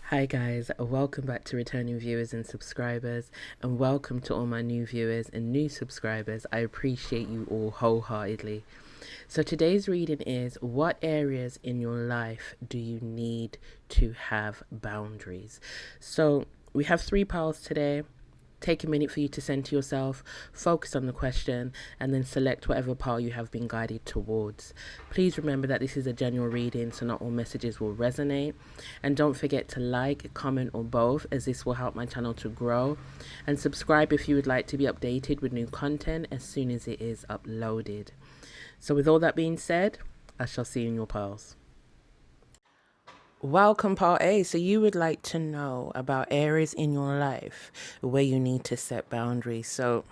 Hi guys, welcome back to returning viewers and subscribers, and welcome to all my new viewers and new subscribers. I appreciate you all wholeheartedly. So today's reading is, what areas in your life do you need to have boundaries? So we have three piles today. Take a minute for you to center yourself, focus on the question, and then select whatever pile you have been guided towards. Please remember that this is a general reading, so not all messages will resonate. And don't forget to like, comment, or both, as this will help my channel to grow. And subscribe if you would like to be updated with new content as soon as it is uploaded. So with all that being said, I shall see you in your piles. Welcome, part A. So you would like to know about areas in your life where you need to set boundaries. So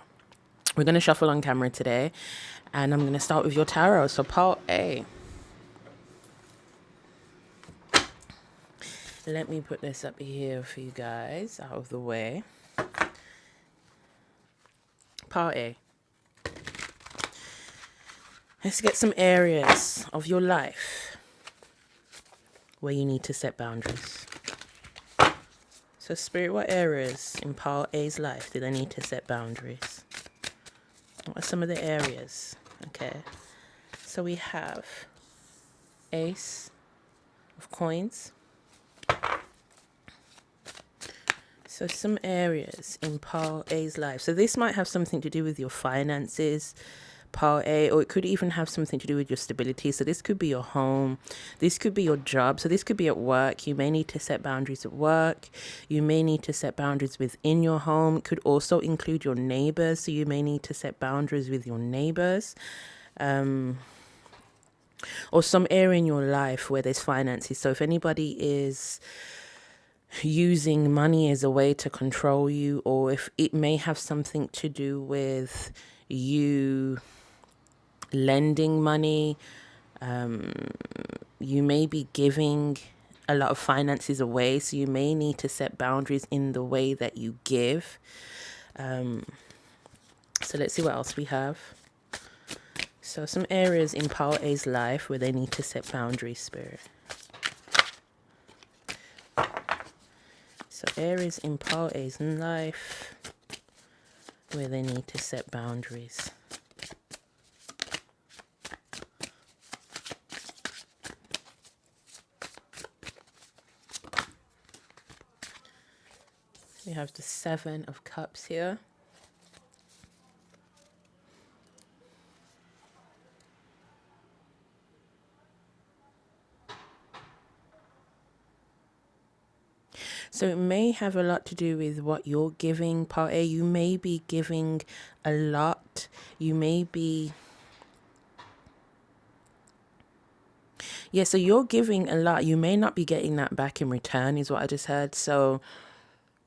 we're going to shuffle on camera today, and I'm going to start with your tarot. So part A. Let me put this up here for you guys out of the way. Part A. Let's get some areas of your life where you need to set boundaries. So Spirit, what areas in part A's life do they need to set boundaries? What are some of the areas? Okay. So we have Ace of Coins. So some areas in Part A's life. So this might have something to do with your finances, Part A, or it could even have something to do with your stability. So this could be your home. This could be your job. So this could be at work. You may need to set boundaries at work. You may need to set boundaries within your home. It could also include your neighbors. So you may need to set boundaries with your neighbors. Or some area in your life where there's finances. So if anybody is using money as a way to control you, or if it may have something to do with you lending money, you may be giving a lot of finances away, so you may need to set boundaries in the way that you give. So let's see what else we have. So some areas in Part A's life where they need to set boundaries, Spirit. So areas in Part A's life where they need to set boundaries. We have the Seven of Cups here. So it may have a lot to do with what you're giving, Part A. You may be giving a lot. You may be... Yeah, so you're giving a lot. You may not be getting that back in return, is what I just heard. So,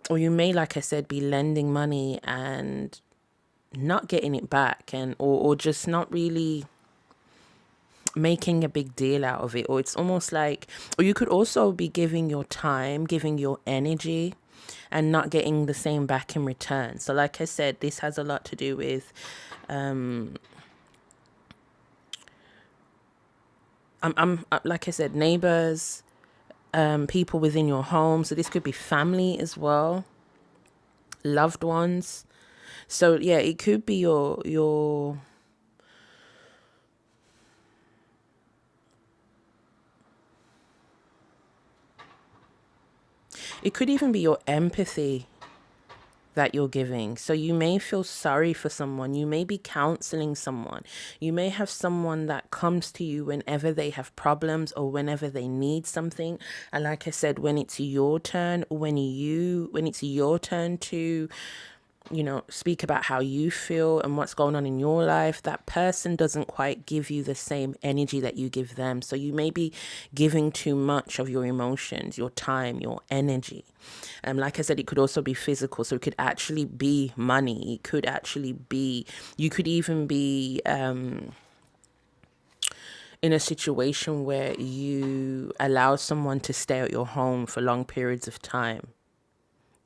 or you may, like I said, be lending money and not getting it back, and or just not really making a big deal out of it. Or it's almost like, or you could also be giving your time, giving your energy, and not getting the same back in return. So like I said, this has a lot to do with like I said, neighbors, people within your home. So this could be family as well, loved ones. So yeah, it could be your it could even be your empathy that you're giving. So you may feel sorry for someone. You may be counseling someone. You may have someone that comes to you whenever they have problems or whenever they need something. And like I said, when it's your turn, when it's your turn to speak about how you feel and what's going on in your life, that person doesn't quite give you the same energy that you give them. So you may be giving too much of your emotions, your time, your energy. Like I said, it could also be physical. So it could actually be money. It could actually be, you could even be in a situation where you allow someone to stay at your home for long periods of time.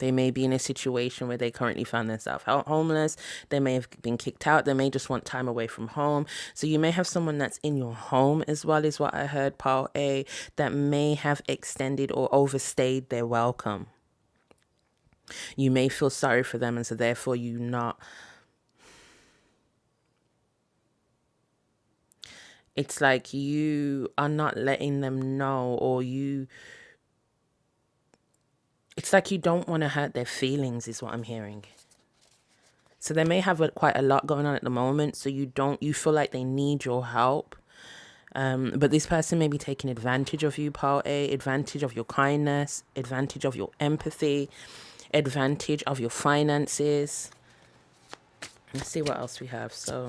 They may be in a situation where they currently found themselves homeless. They may have been kicked out. They may just want time away from home. So you may have someone that's in your home as well, is what I heard, Pile A, that may have extended or overstayed their welcome. You may feel sorry for them, and so therefore it's like you are not letting them know, or it's like you don't want to hurt their feelings, is what I'm hearing. So they may have quite a lot going on at the moment, so you feel like they need your help. But this person may be taking advantage of you, Pile A, advantage of your kindness, advantage of your empathy, advantage of your finances. Let's see what else we have. So,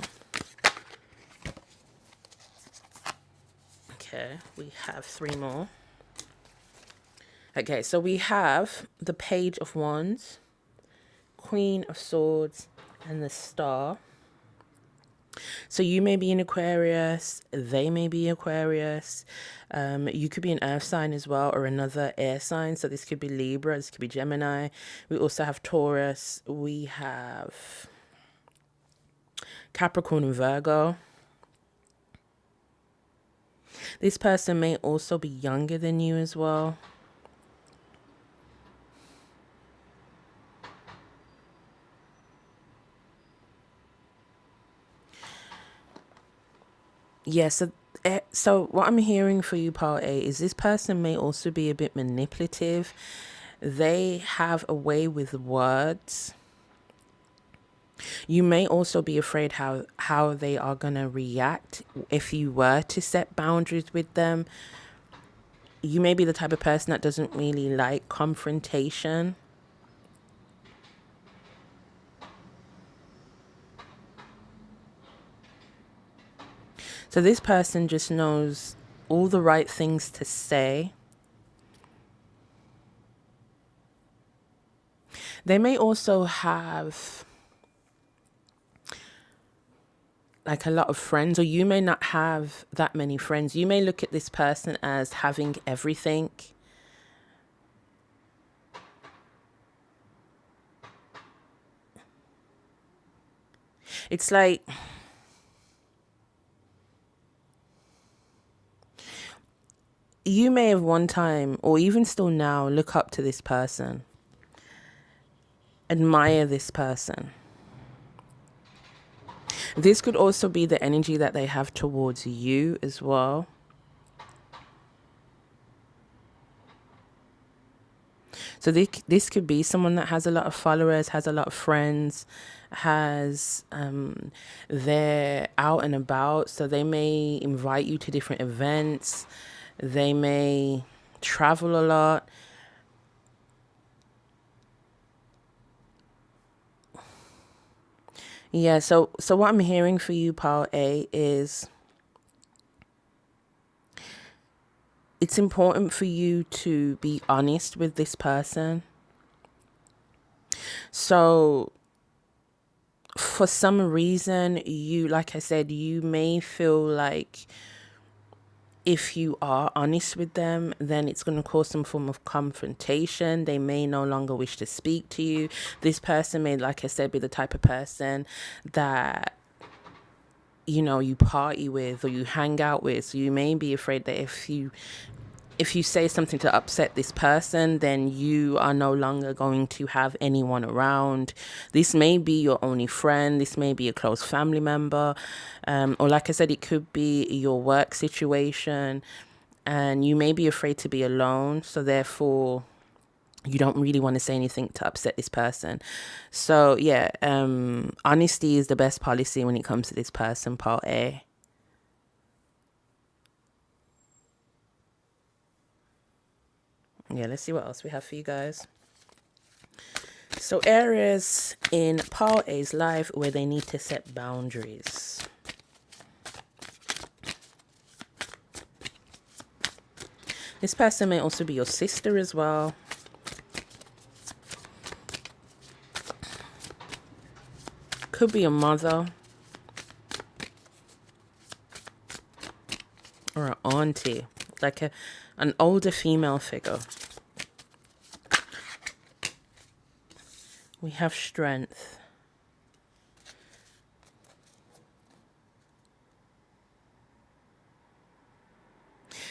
okay, we have 3 more. Okay, so we have the Page of Wands, Queen of Swords, and the Star. So you may be an Aquarius, they may be Aquarius. You could be an earth sign as well, or another air sign. So this could be Libra, this could be Gemini. We also have Taurus. We have Capricorn and Virgo. This person may also be younger than you as well. Yeah, so what I'm hearing for you, Pile A, is this person may also be a bit manipulative. They have a way with words. You may also be afraid how they are going to react if you were to set boundaries with them. You may be the type of person that doesn't really like confrontation. So this person just knows all the right things to say. They may also have like a lot of friends, or you may not have that many friends. You may look at this person as having everything. It's like you may have one time, or even still now, look up to this person, admire this person. This could also be the energy that they have towards you as well. So this could be someone that has a lot of followers, has a lot of friends, they're out and about. So they may invite you to different events. They may travel a lot. Yeah, so what I'm hearing for you, Pile A, is it's important for you to be honest with this person. So for some reason, like I said, you may feel like if you are honest with them, then it's going to cause some form of confrontation. They may no longer wish to speak to you. This person may, like I said, be the type of person that, you party with or you hang out with. So you may be afraid that if you say something to upset this person, then you are no longer going to have anyone around. This may be your only friend. This may be a close family member. Or like I said, it could be your work situation. And you may be afraid to be alone. So therefore, you don't really want to say anything to upset this person. So yeah, honesty is the best policy when it comes to this person, Pile A. Yeah, let's see what else we have for you guys. So areas in Pile A's life where they need to set boundaries. This person may also be your sister as well. Could be a mother. Or an auntie. Like an older female figure. We have strength.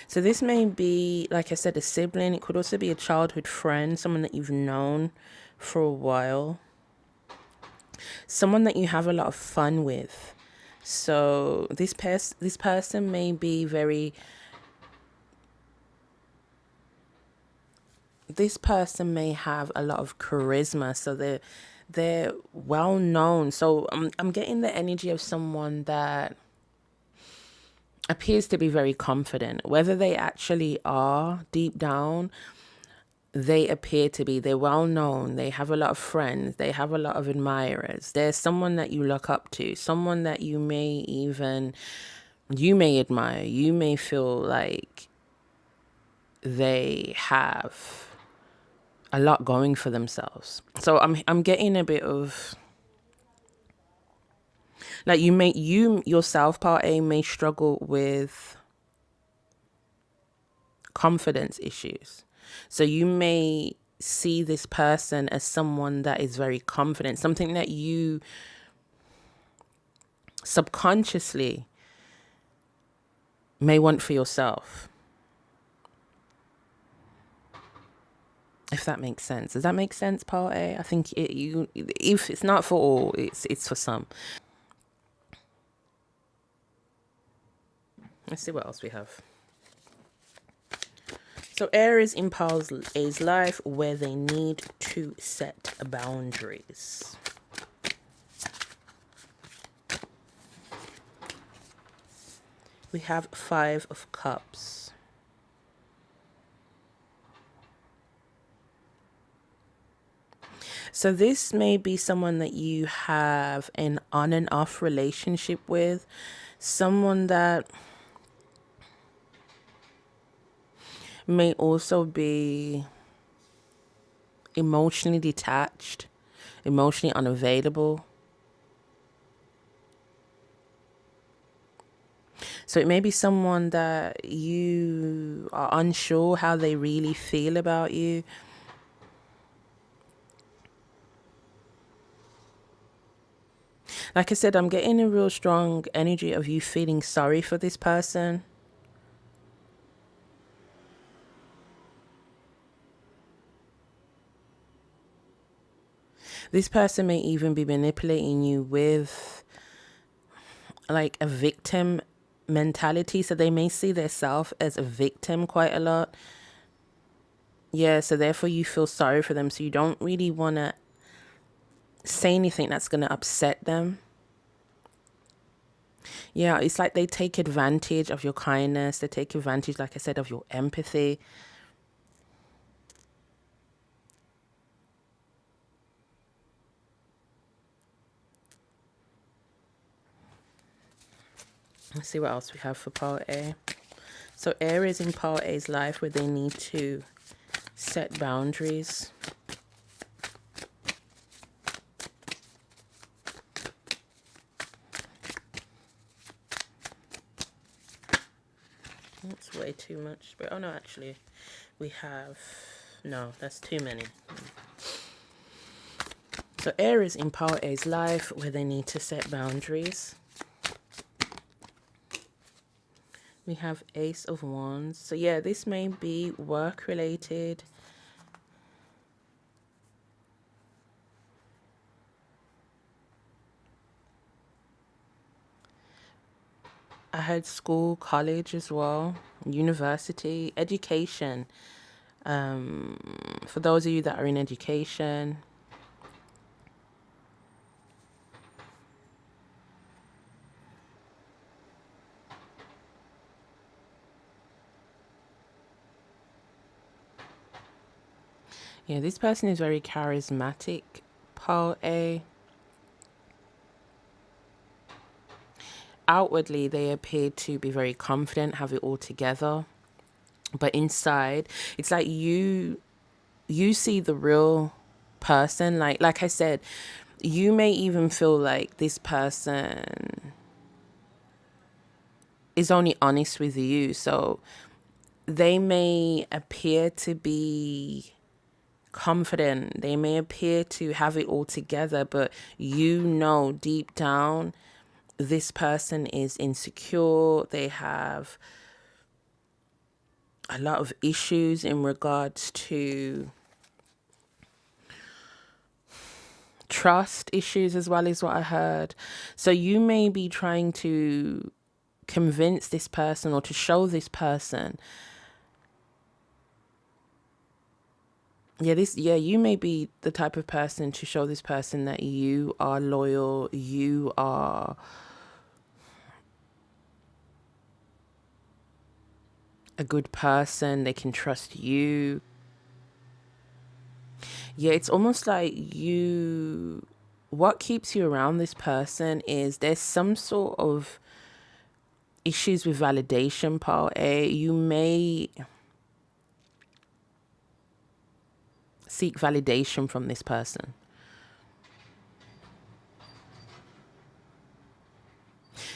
So this may be, like I said, a sibling. It could also be a childhood friend, someone that you've known for a while, someone that you have a lot of fun with. So this person may be very. This person may have a lot of charisma, so they're well known. So I'm getting the energy of someone that appears to be very confident. Whether they actually are deep down, they appear to be. They're well known. They have a lot of friends. They have a lot of admirers. There's someone that you look up to, someone that you may admire. You may feel like they have a lot going for themselves. So I'm getting a bit of like you yourself, part A, may struggle with confidence issues. So you may see this person as someone that is very confident, something that you subconsciously may want for yourself. If that makes sense. Does that make sense, part A? I think if it's not for all, it's for some. Let's see what else we have. So areas in part A's life where they need to set boundaries. We have 5 of Cups. So this may be someone that you have an on and off relationship with, someone that may also be emotionally detached, emotionally unavailable. So it may be someone that you are unsure how they really feel about you. Like I said, I'm getting a real strong energy of you feeling sorry for this person. This person may even be manipulating you with like a victim mentality. So they may see themselves as a victim quite a lot. Yeah, so therefore you feel sorry for them. So you don't really want to say anything that's going to upset them. Yeah, it's like they take advantage of your kindness. They take advantage, like I said, of your empathy. Let's see what else we have for part A. So areas in part A's life where they need to set boundaries. That's way too much. But oh no, actually, we have no. That's too many. So areas in part A's life where they need to set boundaries. We have Ace of Wands. So yeah, this may be work related. I had school, college as well, university, education. For those of you that are in education. Yeah, this person is very charismatic, part A. Outwardly, they appear to be very confident, have it all together. But inside, it's like you see the real person. Like I said, you may even feel like this person is only honest with you. So they may appear to be confident. They may appear to have it all together, but you know deep down this person is insecure. They have a lot of issues in regards to trust issues as well, is what I heard. So you may be trying to convince this person or to show this person, you may be the type of person to show this person that you are loyal, you are a good person, they can trust you. Yeah, it's almost like what keeps you around this person is there's some sort of issues with validation, part A. You may seek validation from this person.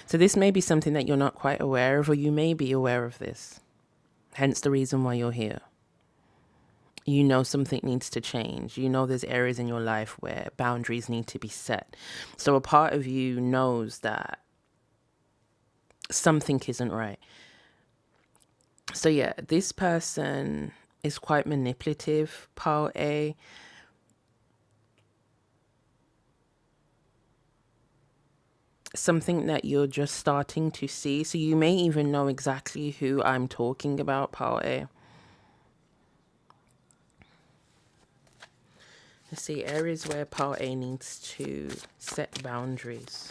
So this may be something that you're not quite aware of, or you may be aware of this. Hence the reason why you're here. You know something needs to change. You know there's areas in your life where boundaries need to be set. So a part of you knows that something isn't right. So yeah, this person is quite manipulative, part A. Something that you're just starting to see. So you may even know exactly who I'm talking about, part A. Let's see, areas where part A needs to set boundaries.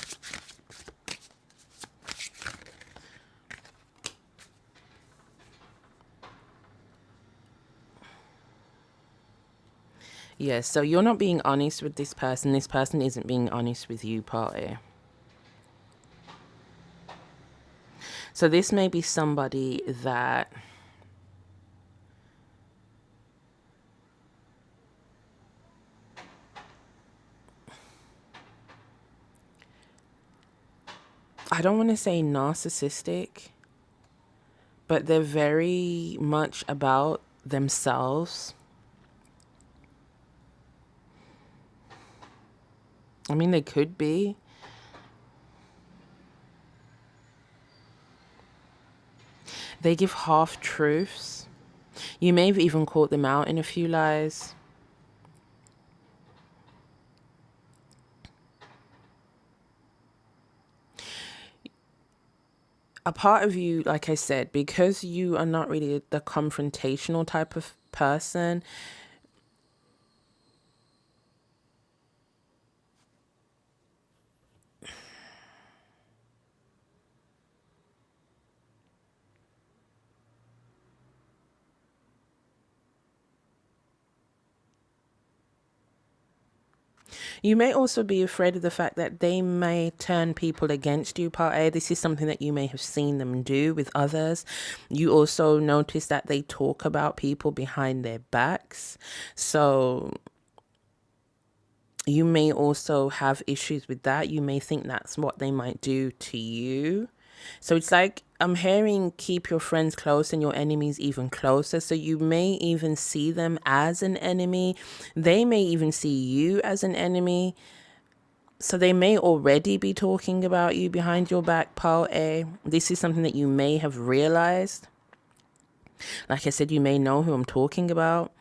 Yes, so you're not being honest with this person. This person isn't being honest with you, part A. So this may be somebody that I don't want to say narcissistic, but they're very much about themselves. I mean, they could be. They give half truths. You may have even caught them out in a few lies. A part of you, like I said, because you are not really the confrontational type of person, you may also be afraid of the fact that they may turn people against you, part A. This is something that you may have seen them do with others. You also notice that they talk about people behind their backs. So you may also have issues with that. You may think that's what they might do to you. So it's like I'm hearing keep your friends close and your enemies even closer. So you may even see them as an enemy. They may even see you as an enemy. So they may already be talking about you behind your back, part A. This is something that you may have realized. Like I said, you may know who I'm talking about.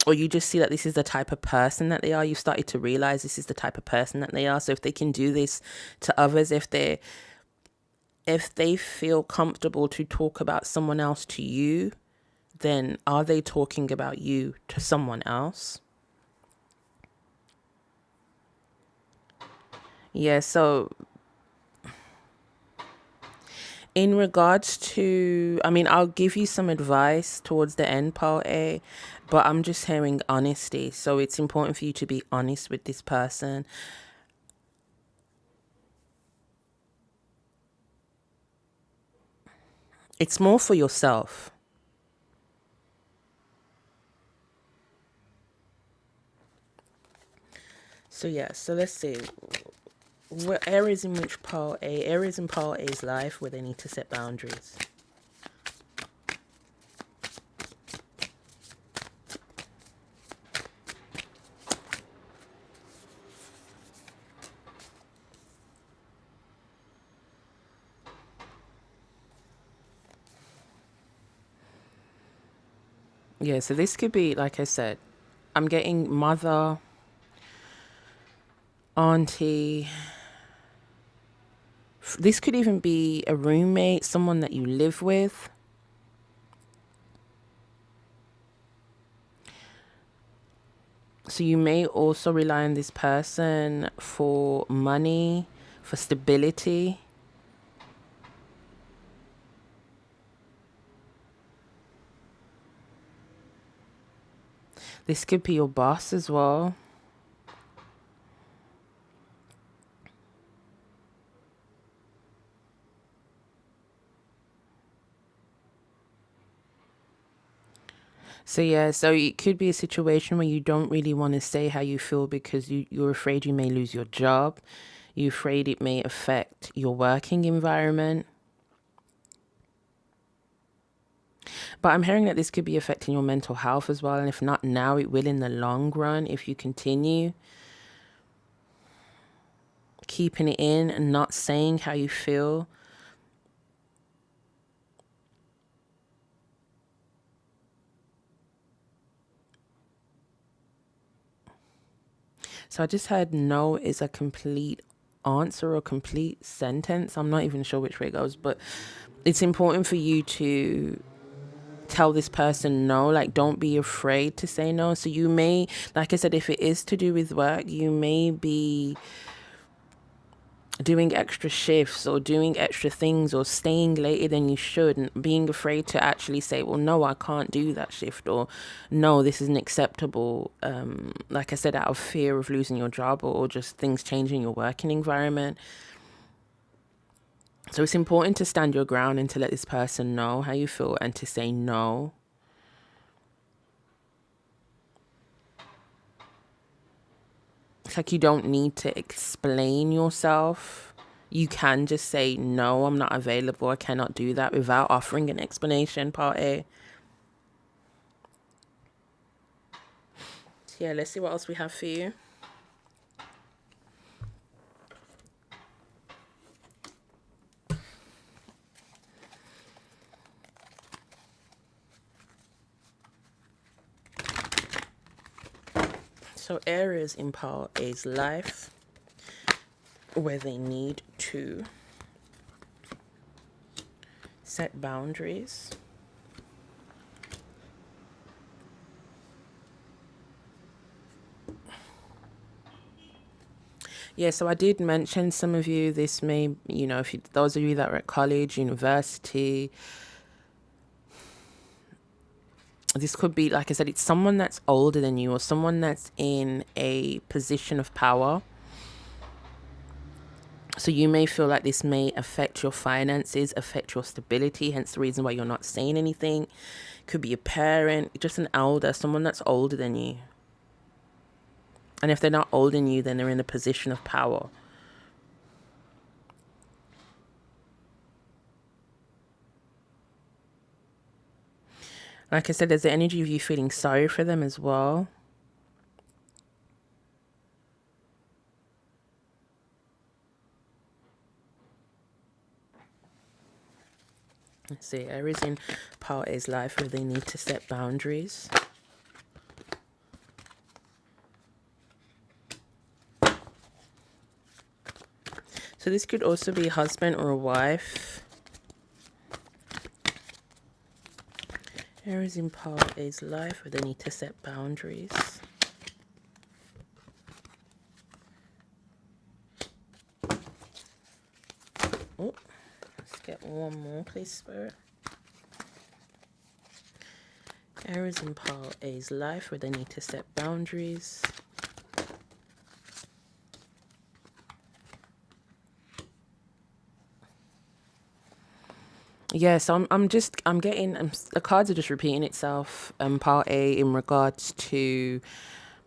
Or you just see that this is the type of person that they are. You've started to realize this is the type of person that they are. So if they can do this to others, if they feel comfortable to talk about someone else to you, then are they talking about you to someone else? Yeah, so in regards to, I mean, I'll give you some advice towards the end, part A, but I'm just hearing honesty. So it's important for you to be honest with this person. It's more for yourself. So yeah, so let's see. What areas in which areas in part A's life where they need to set boundaries. Yeah, so this could be, like I said, I'm getting mother, auntie. This could even be a roommate, someone that you live with. So you may also rely on this person for money, for stability. This could be your boss as well. So yeah, so it could be a situation where you don't really want to say how you feel because you're afraid you may lose your job. You're afraid it may affect your working environment. But I'm hearing that this could be affecting your mental health as well. And if not now, it will in the long run if you continue keeping it in and not saying how you feel. So I just heard no is a complete answer or complete sentence. I'm not even sure which way it goes, but it's important for you to tell this person no. Like, don't be afraid to say no. So you may, like I said, if it is to do with work, you may be doing extra shifts or doing extra things or staying later than you should and being afraid to actually say, well, no, I can't do that shift, or no, this isn't acceptable. Like I said, out of fear of losing your job or just things changing your working environment. So it's important to stand your ground and to let this person know how you feel and to say no. It's like you don't need to explain yourself. You can just say, no, I'm not available. I cannot do that without offering an explanation, part A. So yeah, let's see what else we have for you. So Aries in part A's life where they need to set boundaries. Yeah, so I did mention some of you, this may, if you, those of you that are at college, university, this could be, like I said, it's someone that's older than you or someone that's in a position of power. So you may feel like this may affect your finances, affect your stability, hence the reason why you're not saying anything. Could be a parent, just an elder, someone that's older than you. And if they're not older than you, then they're in a position of power. Like I said, there's the energy of you feeling sorry for them as well. Let's see, Aries in part A's life where they need to set boundaries. So this could also be a husband or a wife. Aries in part A's life where they need to set boundaries. Oh, let's get one more, please, Spirit. Aries in part A's life where they need to set boundaries. Yes, I'm getting, the cards are just repeating itself. Part A in regards to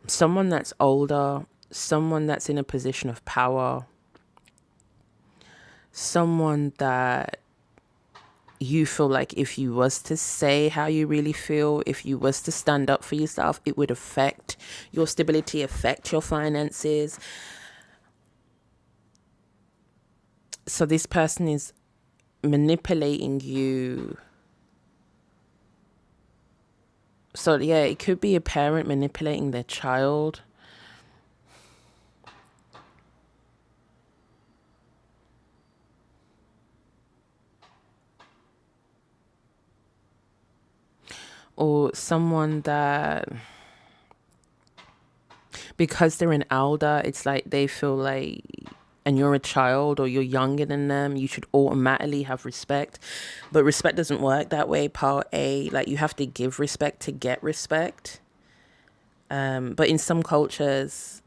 someone that's older, someone that's in a position of power, someone that you feel like if you was to say how you really feel, if you was to stand up for yourself, it would affect your stability, affect your finances. So this person is manipulating you So yeah, it could be a parent manipulating their child. Or someone that, because they're an elder, it's like they feel like, and you're a child or you're younger than them, you should automatically have respect. But respect doesn't work that way, part A. Like, you have to give respect to get respect. But in some cultures,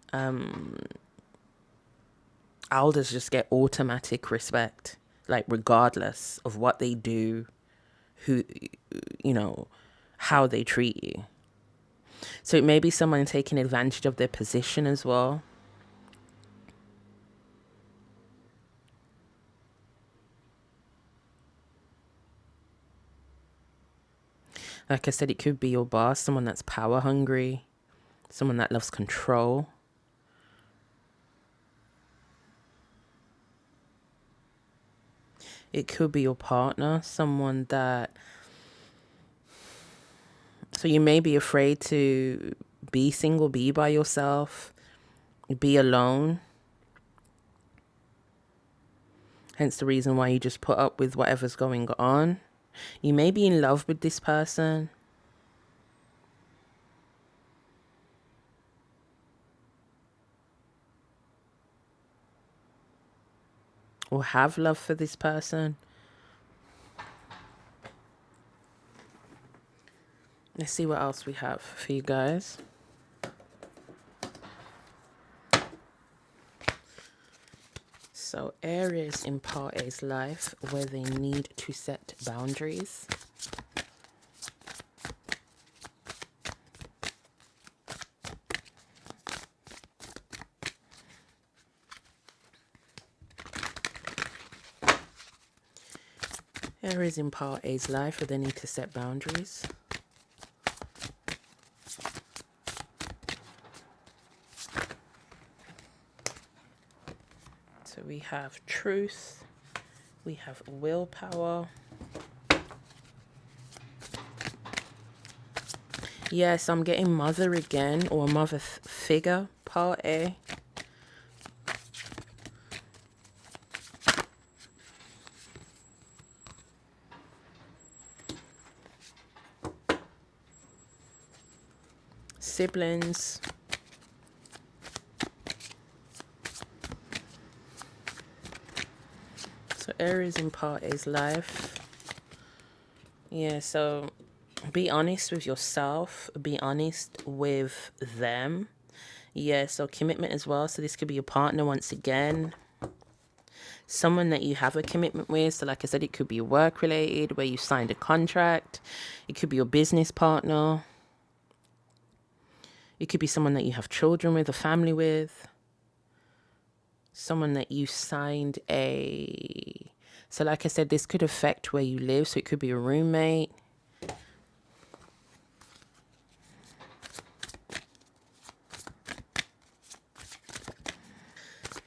elders just get automatic respect, like regardless of what they do, who, how they treat you. So it may be someone taking advantage of their position as well. Like I said, it could be your boss, someone that's power hungry, someone that loves control. It could be your partner, someone that... So you may be afraid to be single, be by yourself, be alone. Hence the reason why you just put up with whatever's going on. You may be in love with this person. Or have love for this person. Let's see what else we have for you guys. So Aries in part A's life where they need to set boundaries. Aries in part A's life where they need to set boundaries. So we have truth, we have willpower. Yes, I'm getting mother again, or mother figure, part A. Siblings. So Aries in part A's life. Yeah, so be honest with yourself. Be honest with them. Yeah, so commitment as well. So this could be your partner once again. Someone that you have a commitment with. So like I said, it could be work related where you signed a contract. It could be your business partner. It could be someone that you have children with, a family with. Someone that you signed a... So like I said, this could affect where you live. So it could be a roommate.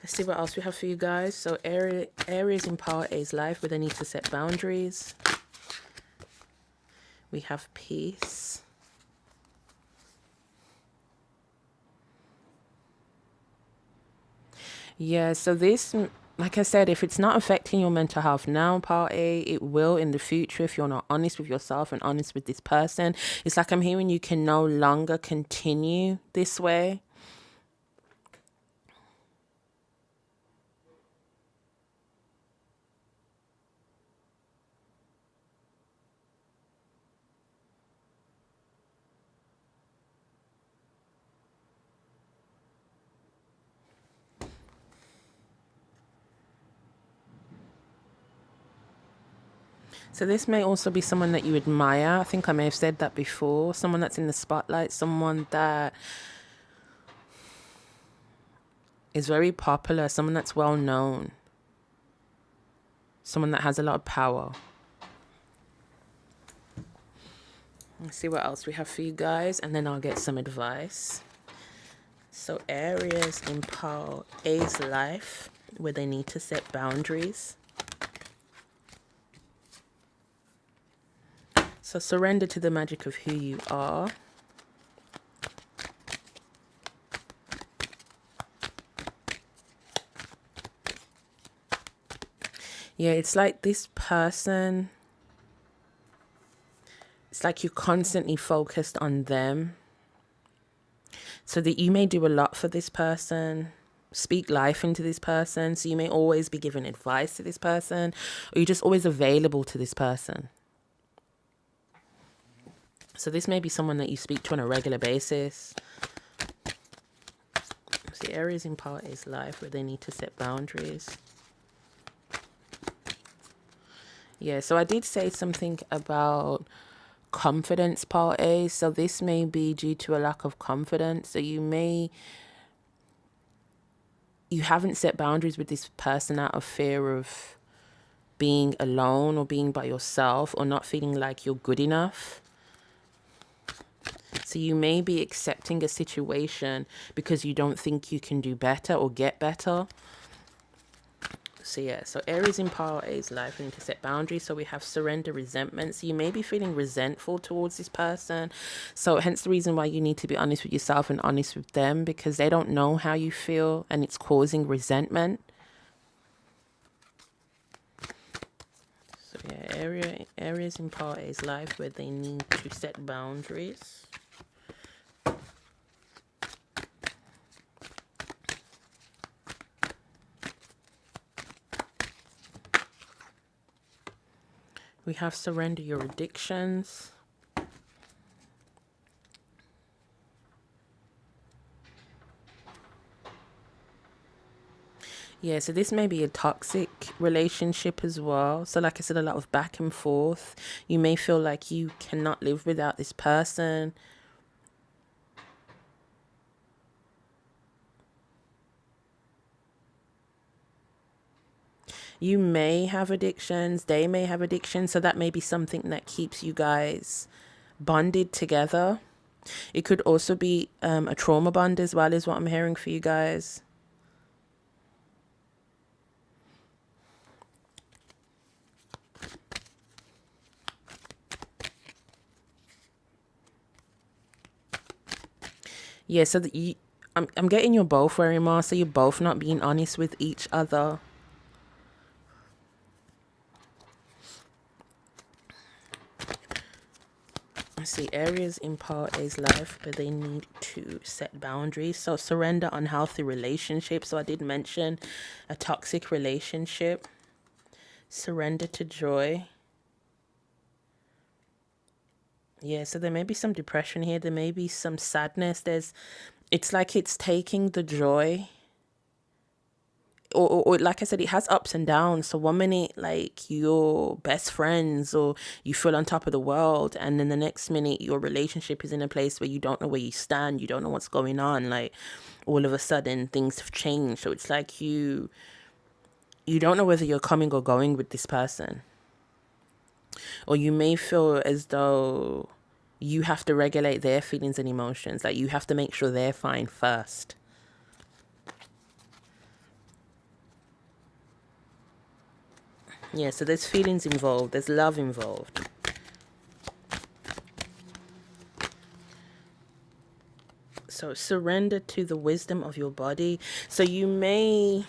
Let's see what else we have for you guys. So Aries in part A's life where they need to set boundaries. We have peace. Yeah, so this, like I said, if it's not affecting your mental health now, part A, it will in the future if you're not honest with yourself and honest with this person. It's like I'm hearing you can no longer continue this way. So this may also be someone that you admire. I think I may have said that before. Someone that's in the spotlight, someone that is very popular, someone that's well known, someone that has a lot of power. Let's see what else we have for you guys, and then I'll get some advice. So Aries in part A's life where they need to set boundaries. So surrender to the magic of who you are. Yeah, it's like this person, it's like you're constantly focused on them. So that you may do a lot for this person, speak life into this person. So you may always be giving advice to this person, or you're just always available to this person. So this may be someone that you speak to on a regular basis. See, Aries in part is life where they need to set boundaries. Yeah, so I did say something about confidence, part A. So this may be due to a lack of confidence. So you haven't set boundaries with this person out of fear of being alone or being by yourself or not feeling like you're good enough. So you may be accepting a situation because you don't think you can do better or get better. So yeah, so Aries in power is life. We need to set boundaries. So we have surrender, resentment. So you may be feeling resentful towards this person. So hence the reason why you need to be honest with yourself and honest with them, because they don't know how you feel and it's causing resentment. So yeah, Aries in power is life where they need to set boundaries. We have surrender your addictions. Yeah, so this may be a toxic relationship as well. So like I said, a lot of back and forth. You may feel like you cannot live without this person. You may have addictions, they may have addictions, so that may be something that keeps you guys bonded together. It could also be a trauma bond as well, is what I'm hearing for you guys. Yeah, so I'm getting you're both wearing masks, so you're both not being honest with each other. See, Aries in part is life, but they need to set boundaries. So surrender unhealthy relationships. So I did mention a toxic relationship. Surrender to joy. Yeah, so there may be some depression here. There may be some sadness. It's like it's taking the joy. Or like I said, it has ups and downs. So 1 minute, like, you're best friends or you feel on top of the world, and then the next minute your relationship is in a place where you don't know where you stand, you don't know what's going on. Like, all of a sudden things have changed. So it's like you don't know whether you're coming or going with this person. Or you may feel as though you have to regulate their feelings and emotions. Like, you have to make sure they're fine first. Yeah, so there's feelings involved. There's love involved. So surrender to the wisdom of your body. So you may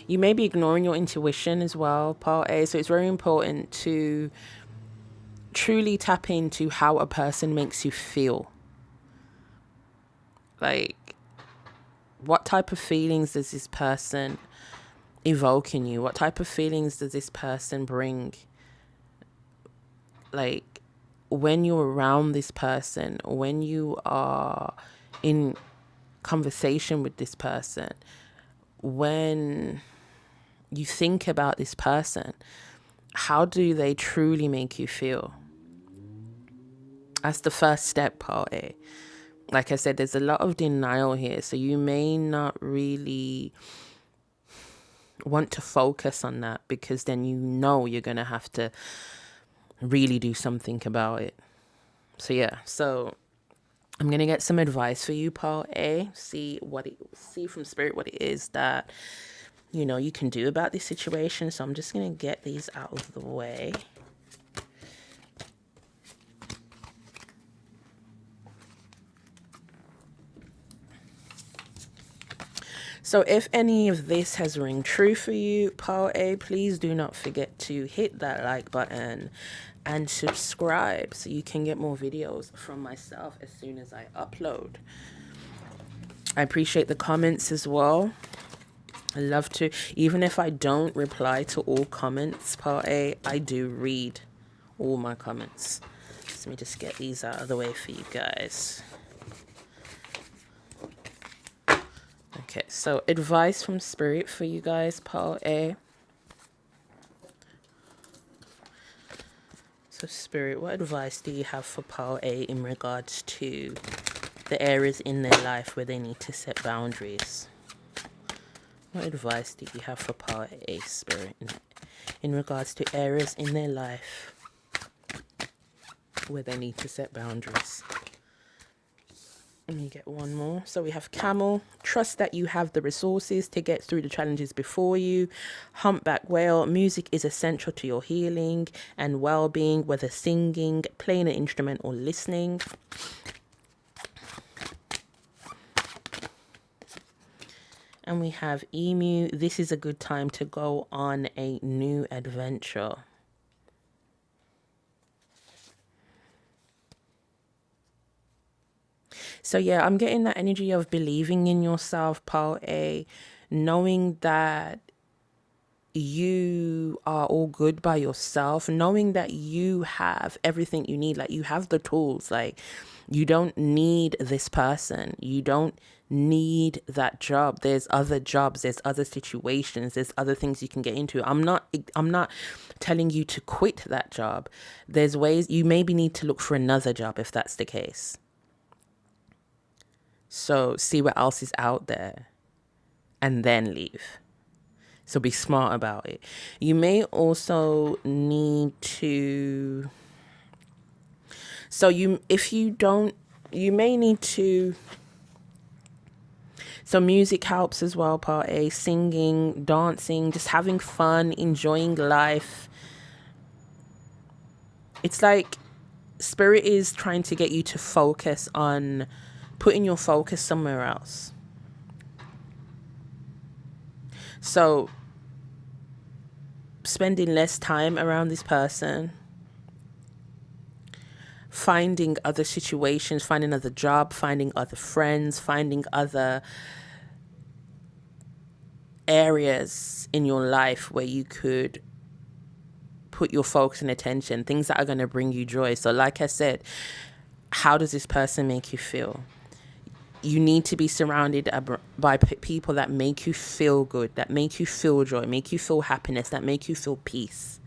be ignoring your intuition as well, part A. So it's very important to truly tap into how a person makes you feel. Like, what type of feelings does this person evoke in you? What type of feelings does this person bring? Like, when you're around this person, when you are in conversation with this person, when you think about this person, how do they truly make you feel? That's the first step, part A. Like I said, there's a lot of denial here, so you may not really want to focus on that, because then you know you're going to have to really do something about it. So yeah, so I'm going to get some advice for you, part A. See from spirit what it is that, you know, you can do about this situation. So I'm just going to get these out of the way. So if any of this has ring true for you, Pile A, please do not forget to hit that like button and subscribe so you can get more videos from myself as soon as I upload. I appreciate the comments as well. I love to, even if I don't reply to all comments, Pile A, I do read all my comments. So let me just get these out of the way for you guys. Okay, so advice from Spirit for you guys, Pile A. So Spirit, what advice do you have for Pile A in regards to the areas in their life where they need to set boundaries? What advice do you have for Pile A, Spirit, in regards to areas in their life where they need to set boundaries? Let me get one more. So we have Camel. Trust that you have the resources to get through the challenges before you. Humpback Whale. Music is essential to your healing and well-being, whether singing, playing an instrument, or listening. And we have Emu. This is a good time to go on a new adventure. So yeah, I'm getting that energy of believing in yourself, Pile A, knowing that you are all good by yourself, knowing that you have everything you need, like you have the tools, like you don't need this person, you don't need that job. There's other jobs, there's other situations, there's other things you can get into. I'm not telling you to quit that job. There's ways you maybe need to look for another job if that's the case. So see what else is out there and then leave. So be smart about it. You may also need to, so you may need to, so music helps as well, Part A, singing, dancing, just having fun, enjoying life. It's like Spirit is trying to get you to focus on putting your focus somewhere else. So spending less time around this person, finding other situations, finding another job, finding other friends, finding other areas in your life where you could put your focus and attention, things that are going to bring you joy. So like I said, how does this person make you feel? You need to be surrounded by people that make you feel good, that make you feel joy, make you feel happiness, that make you feel peace.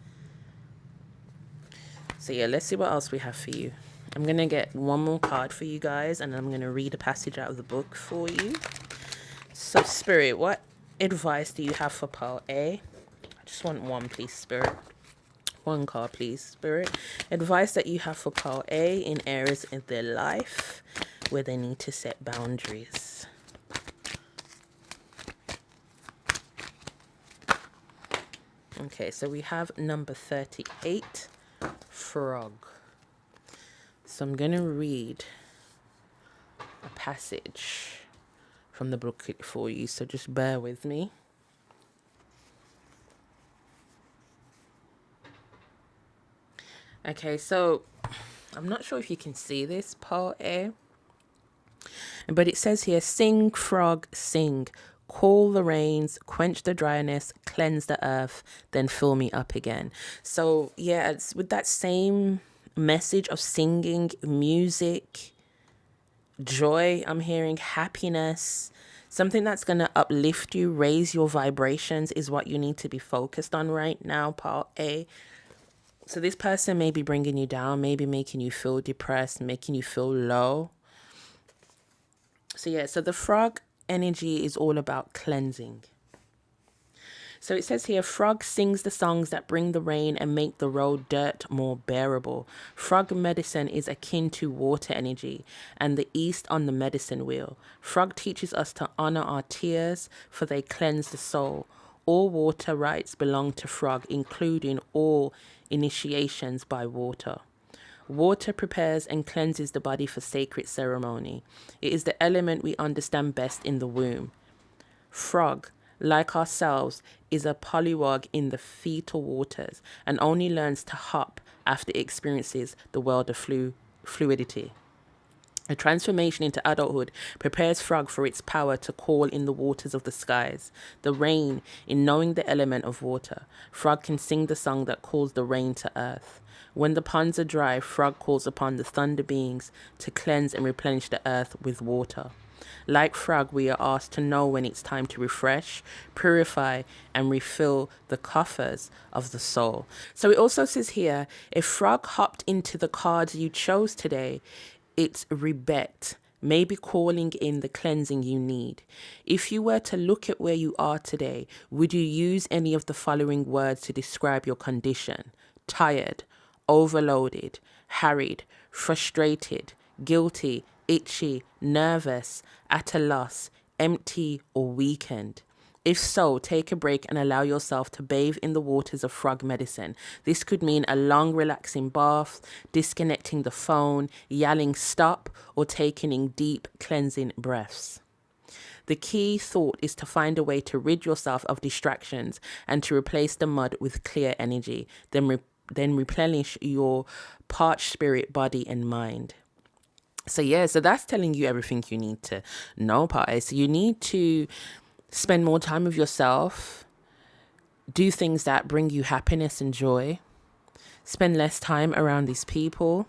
So yeah, let's see what else we have for you. I'm going to get one more card for you guys, and I'm going to read a passage out of the book for you. So Spirit, what advice do you have for Pile A? I just want one, please, Spirit. One card, please, Spirit. Advice that you have for Pile A in areas of their life where they need to set boundaries. Okay, so we have number 38, Frog. So I'm going to read a passage from the book for you, so just bear with me. Okay, so I'm not sure if you can see this, Pile A, but it says here, sing, frog, sing, call the rains, quench the dryness, cleanse the earth, then fill me up again. So yeah, it's with that same message of singing, music, joy, I'm hearing happiness, something that's going to uplift you, raise your vibrations is what you need to be focused on right now, Pile A. So this person may be bringing you down, maybe making you feel depressed, making you feel low. So yeah, so the frog energy is all about cleansing. So it says here, frog sings the songs that bring the rain and make the road dirt more bearable. Frog medicine is akin to water energy and the east on the medicine wheel. Frog teaches us to honor our tears, for they cleanse the soul. All water rights belong to frog, including all initiations by water. Water prepares and cleanses the body for sacred ceremony. It is the element we understand best in the womb. Frog, like ourselves, is a polywog in the fetal waters and only learns to hop after it experiences the world of fluidity. A transformation into adulthood prepares Frog for its power to call in the waters of the skies, the rain, in knowing the element of water. Frog can sing the song that calls the rain to earth. When the ponds are dry, Frog calls upon the thunder beings to cleanse and replenish the earth with water. Like Frog, we are asked to know when it's time to refresh, purify, and refill the coffers of the soul. So it also says here, if Frog hopped into the cards you chose today, it's Rebet, maybe calling in the cleansing you need. If you were to look at where you are today, would you use any of the following words to describe your condition? Tired, overloaded, harried, frustrated, guilty, itchy, nervous, at a loss, empty, or weakened. If so, take a break and allow yourself to bathe in the waters of Frog medicine. This could mean a long, relaxing bath, disconnecting the phone, yelling stop, or taking in deep, cleansing breaths. The key thought is to find a way to rid yourself of distractions and to replace the mud with clear energy, then replenish your parched spirit, body, and mind. So that's telling you everything you need to know, part A. So you need to spend more time with yourself, do things that bring you happiness and joy, spend less time around these people,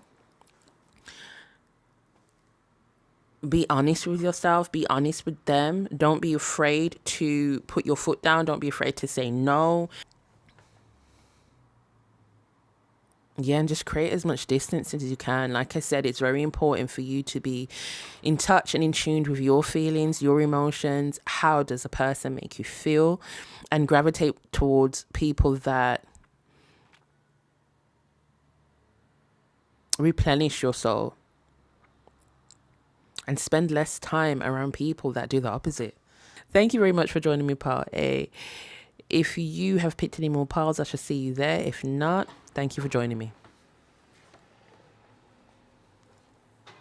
be honest with yourself, be honest with them. Don't be afraid to put your foot down. Don't be afraid to say no. Yeah, and just create as much distance as you can. Like I said, it's very important for you to be in touch and in tune with your feelings, your emotions. How does a person make you feel? And gravitate towards people that replenish your soul. And spend less time around people that do the opposite. Thank you very much for joining me, part A. If you have picked any more piles, I shall see you there. If not, thank you for joining me.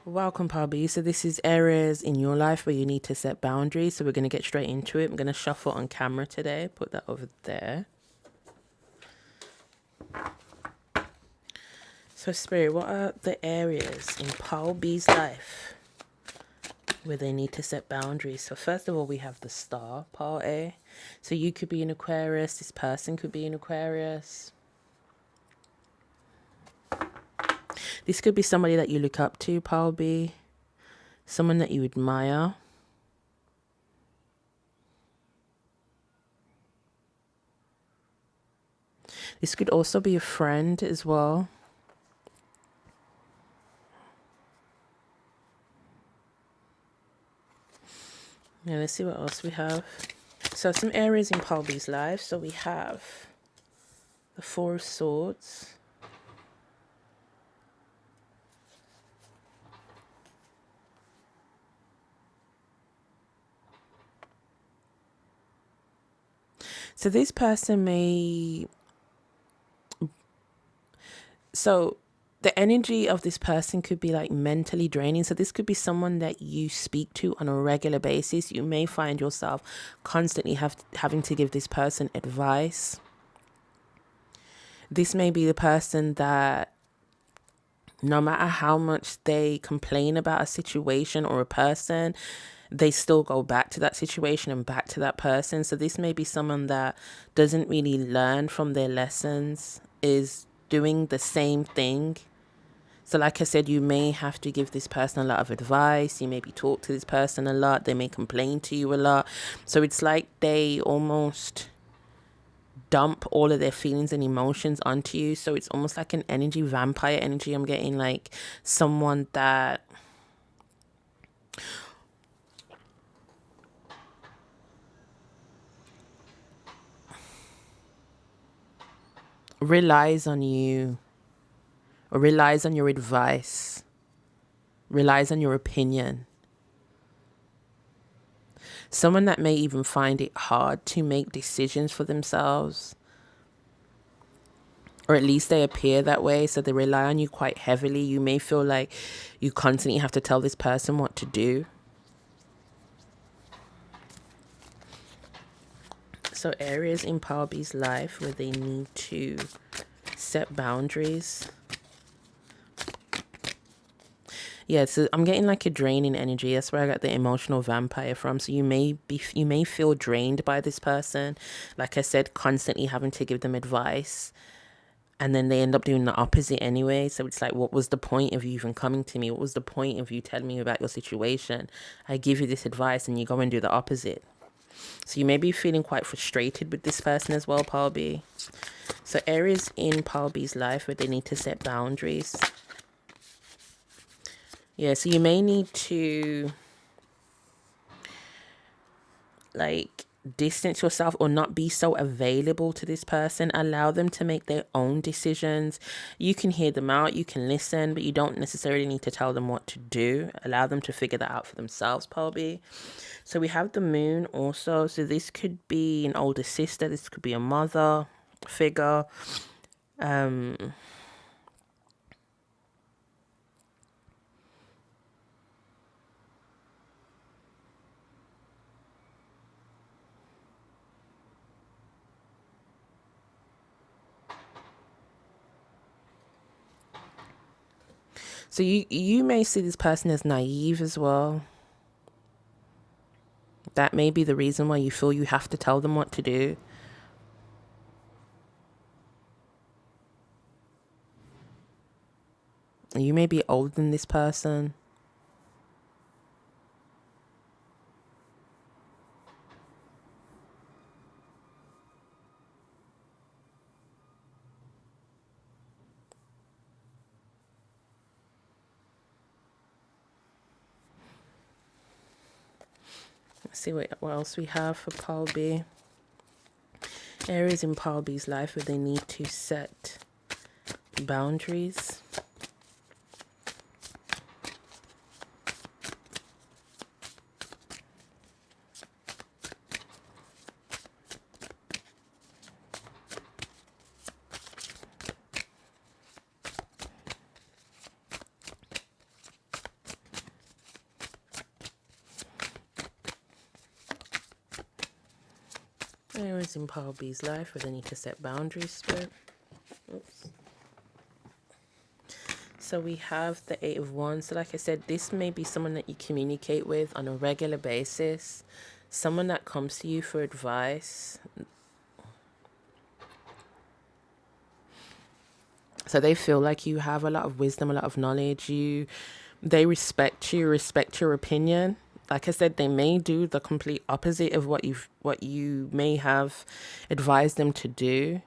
Welcome, Pile B. So this is areas in your life where you need to set boundaries. So we're going to get straight into it. I'm going to shuffle on camera today. Put that over there. So Spirit, what are the areas in Pile B's life where they need to set boundaries? So first of all, we have the Star, Pile A. So you could be an Aquarius. This person could be an Aquarius. This could be somebody that you look up to, Pile B. Someone that you admire. This could also be a friend as well. Now let's see what else we have. So some areas in Pile B's life. So we have the Four of Swords. So this person may... So the energy of this person could be like mentally draining. So this could be someone that you speak to on a regular basis. You may find yourself constantly having to give this person advice. This may be the person that no matter how much they complain about a situation or a person, they still go back to that situation and back to that person. So this may be someone that doesn't really learn from their lessons, is doing the same thing. So like I said, you may have to give this person a lot of advice. You maybe talk to this person a lot. They may complain to you a lot. So it's like they almost dump all of their feelings and emotions onto you. So it's almost like an energy, vampire energy. I'm getting like someone that relies on you, or relies on your advice, relies on your opinion. Someone that may even find it hard to make decisions for themselves, or at least they appear that way. So they rely on you quite heavily. You may feel like you constantly have to tell this person what to do. So areas in Power B's life where they need to set boundaries. Yeah, so I'm getting like a draining energy. That's where I got the emotional vampire from. So you may feel drained by this person. Like I said, constantly having to give them advice. And then they end up doing the opposite anyway. So it's like, what was the point of you even coming to me? What was the point of you telling me about your situation? I give you this advice and you go and do the opposite. So you may be feeling quite frustrated with this person as well, Power B. So areas in Power B's life where they need to set boundaries. Yeah, so you may need to like distance yourself or not be so available to this person. Allow them to make their own decisions. You can hear them out, you can listen, but you don't necessarily need to tell them what to do. Allow them to figure that out for themselves, probably. So we have the moon also. So this could be an older sister, this could be a mother figure. So you may see this person as naive as well. That may be the reason why you feel you have to tell them what to do. You may be older than this person. Let's see what else we have for Power B. Areas in Power B's life where they need to set boundaries. Areas in Power B's life where they need to set boundaries, Spirit. Oops. So we have the Eight of Wands. So like I said, this may be someone that you communicate with on a regular basis. Someone that comes to you for advice. So they feel like you have a lot of wisdom, a lot of knowledge. They respect you, respect your opinion. Like I said, they may do the complete opposite of what you may have advised them to do,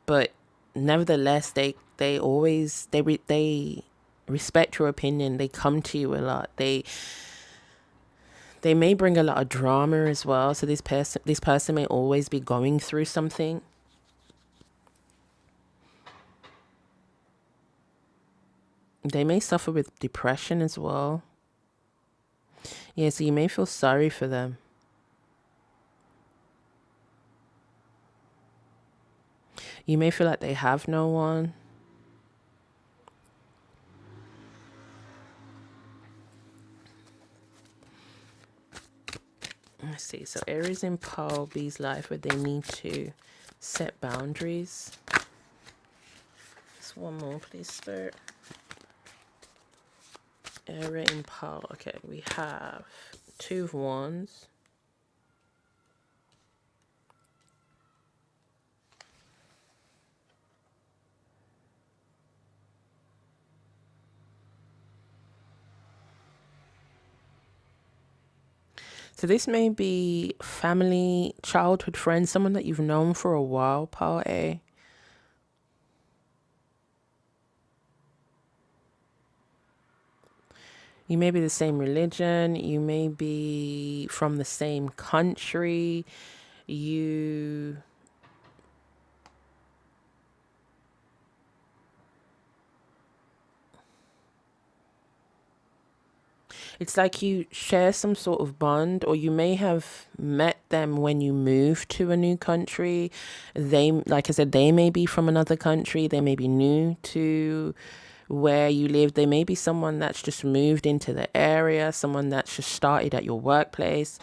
but nevertheless, they respect your opinion. They come to you a lot. They may bring a lot of drama as well. So this person may always be going through something. They may suffer with depression as well. Yeah, so you may feel sorry for them. You may feel like they have no one. Let's see. So Aries in Power B's life where they need to set boundaries. Just one more, please, Spirit. Area in Power. Okay, we have Two of Wands. So this may be family, childhood friends, someone that you've known for a while, Power A. You may be the same religion. You may be from the same country. It's like you share some sort of bond, or you may have met them when you moved to a new country. Like I said, they may be from another country. They may be new to where you live. They may be someone that's just moved into the area, someone that's just started at your workplace.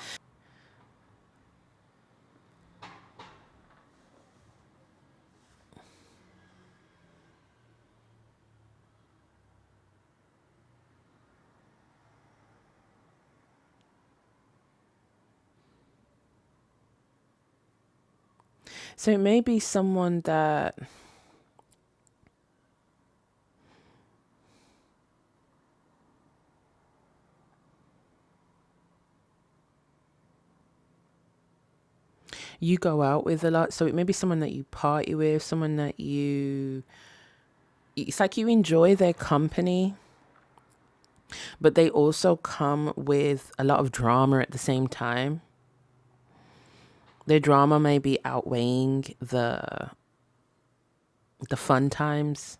So it may be someone that you go out with a lot. So it may be someone that you party with, someone that it's like you enjoy their company, but they also come with a lot of drama at the same time. Their drama may be outweighing the fun times.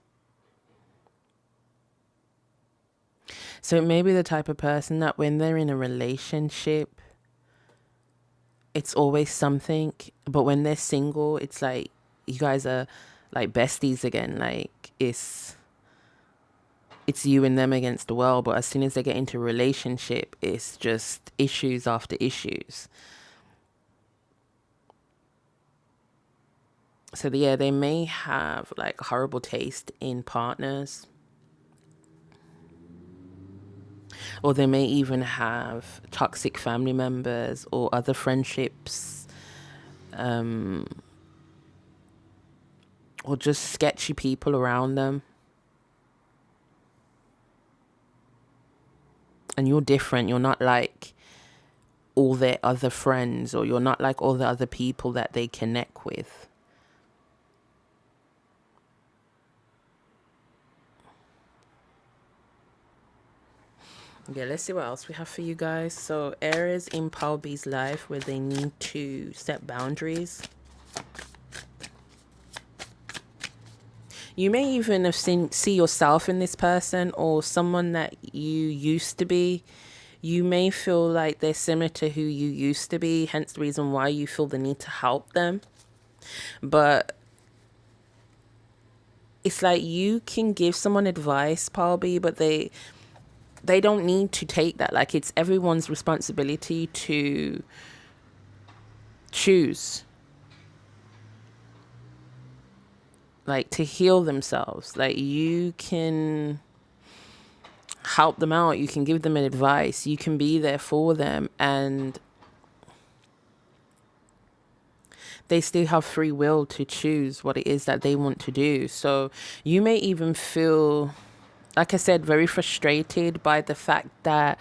So it may be the type of person that when they're in a relationship, it's always something, but when they're single, it's like you guys are like besties again. Like it's you and them against the world. But as soon as they get into a relationship, it's just issues after issues. So yeah, they may have like horrible taste in partners, or they may even have toxic family members or other friendships, or just sketchy people around them. And you're different. You're not like all their other friends, or you're not like all the other people that they connect with. Yeah, let's see what else we have for you guys. So Aries in Paul B's life where they need to set boundaries. You may even have see yourself in this person, or someone that you used to be. You may feel like they're similar to who you used to be, hence the reason why you feel the need to help them. But it's like you can give someone advice, Paul B, but they don't need to take that. Like, it's everyone's responsibility to choose, like, to heal themselves. Like, you can help them out, you can give them advice, you can be there for them, and they still have free will to choose what it is that they want to do. So you may even feel, like I said, very frustrated by the fact that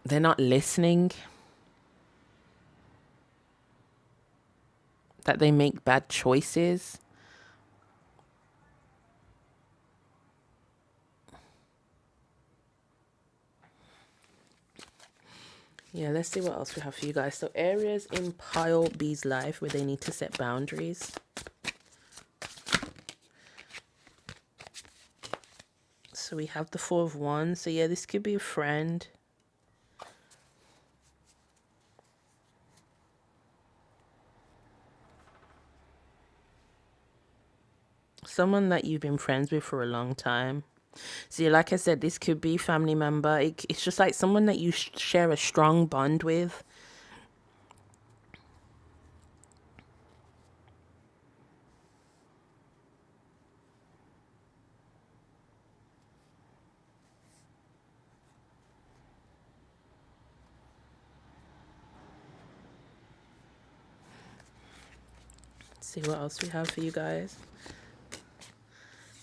they're not listening, that they make bad choices. Yeah, let's see what else we have for you guys. So areas in Pile B's life where they need to set boundaries. So we have the Four of Wands. So yeah, this could be a friend. Someone that you've been friends with for a long time. See, like I said, this could be family member. It's just like someone that you share a strong bond with. Let's see what else we have for you guys.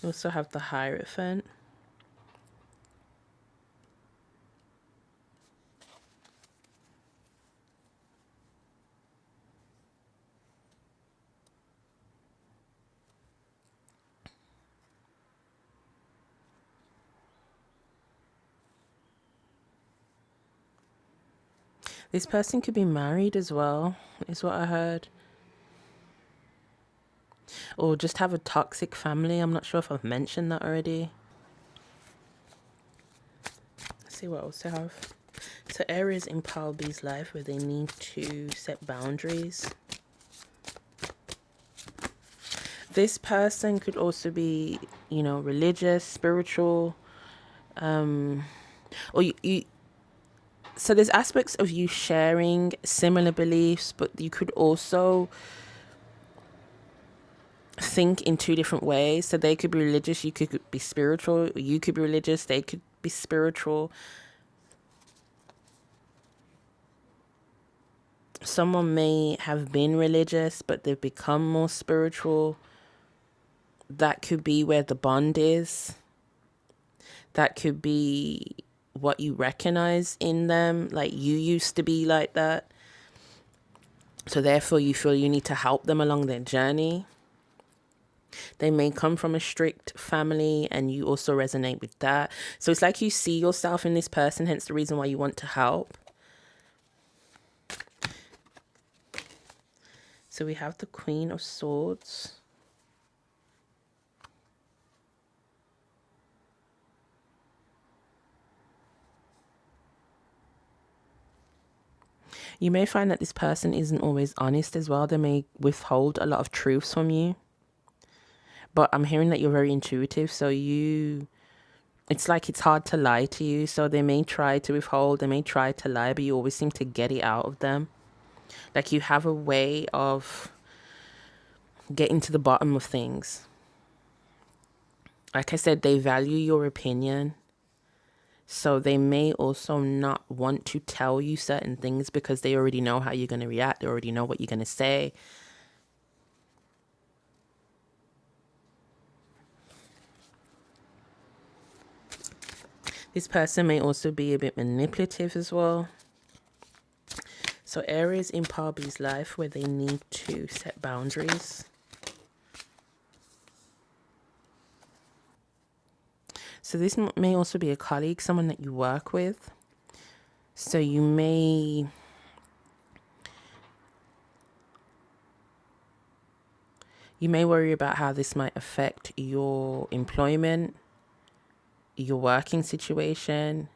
We also have the Hierophant. This person could be married as well, is what I heard. Or just have a toxic family. I'm not sure if I've mentioned that already. Let's see what else I have. So areas in Pile B's life where they need to set boundaries. This person could also be, you know, religious, spiritual, or you so there's aspects of you sharing similar beliefs, but you could also think in two different ways. So they could be religious, you could be spiritual, you could be religious, they could be spiritual. Someone may have been religious, but they've become more spiritual. That could be where the bond is. That could be what you recognize in them. Like, you used to be like that. So therefore you feel you need to help them along their journey. They may come from a strict family and you also resonate with that. So it's like you see yourself in this person, hence the reason why you want to help. So we have the Queen of Swords. You may find that this person isn't always honest as well. They may withhold a lot of truths from you. But I'm hearing that you're very intuitive. So it's like it's hard to lie to you. So they may try to withhold. They may try to lie, but you always seem to get it out of them. Like you have a way of getting to the bottom of things. Like I said, they value your opinion. So they may also not want to tell you certain things because they already know how you're going to react. They already know what you're going to say. This person may also be a bit manipulative as well. So areas in Paul B's life where they need to set boundaries. So this may also be a colleague, someone that you work with. So you may worry about how this might affect your employment, your working situation.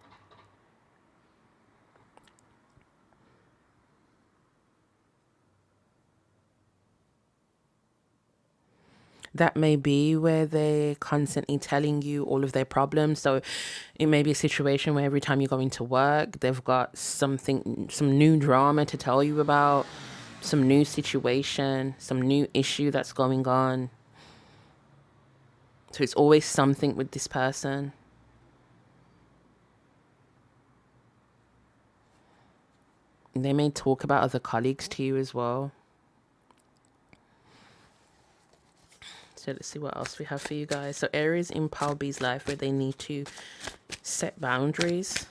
That may be where they're constantly telling you all of their problems. So it may be a situation where every time you go into work, they've got some new drama to tell you about, some new situation, some new issue that's going on. So it's always something with this person. They may talk about other colleagues to you as well. So let's see what else we have for you guys. So areas in Paul B's life where they need to set boundaries.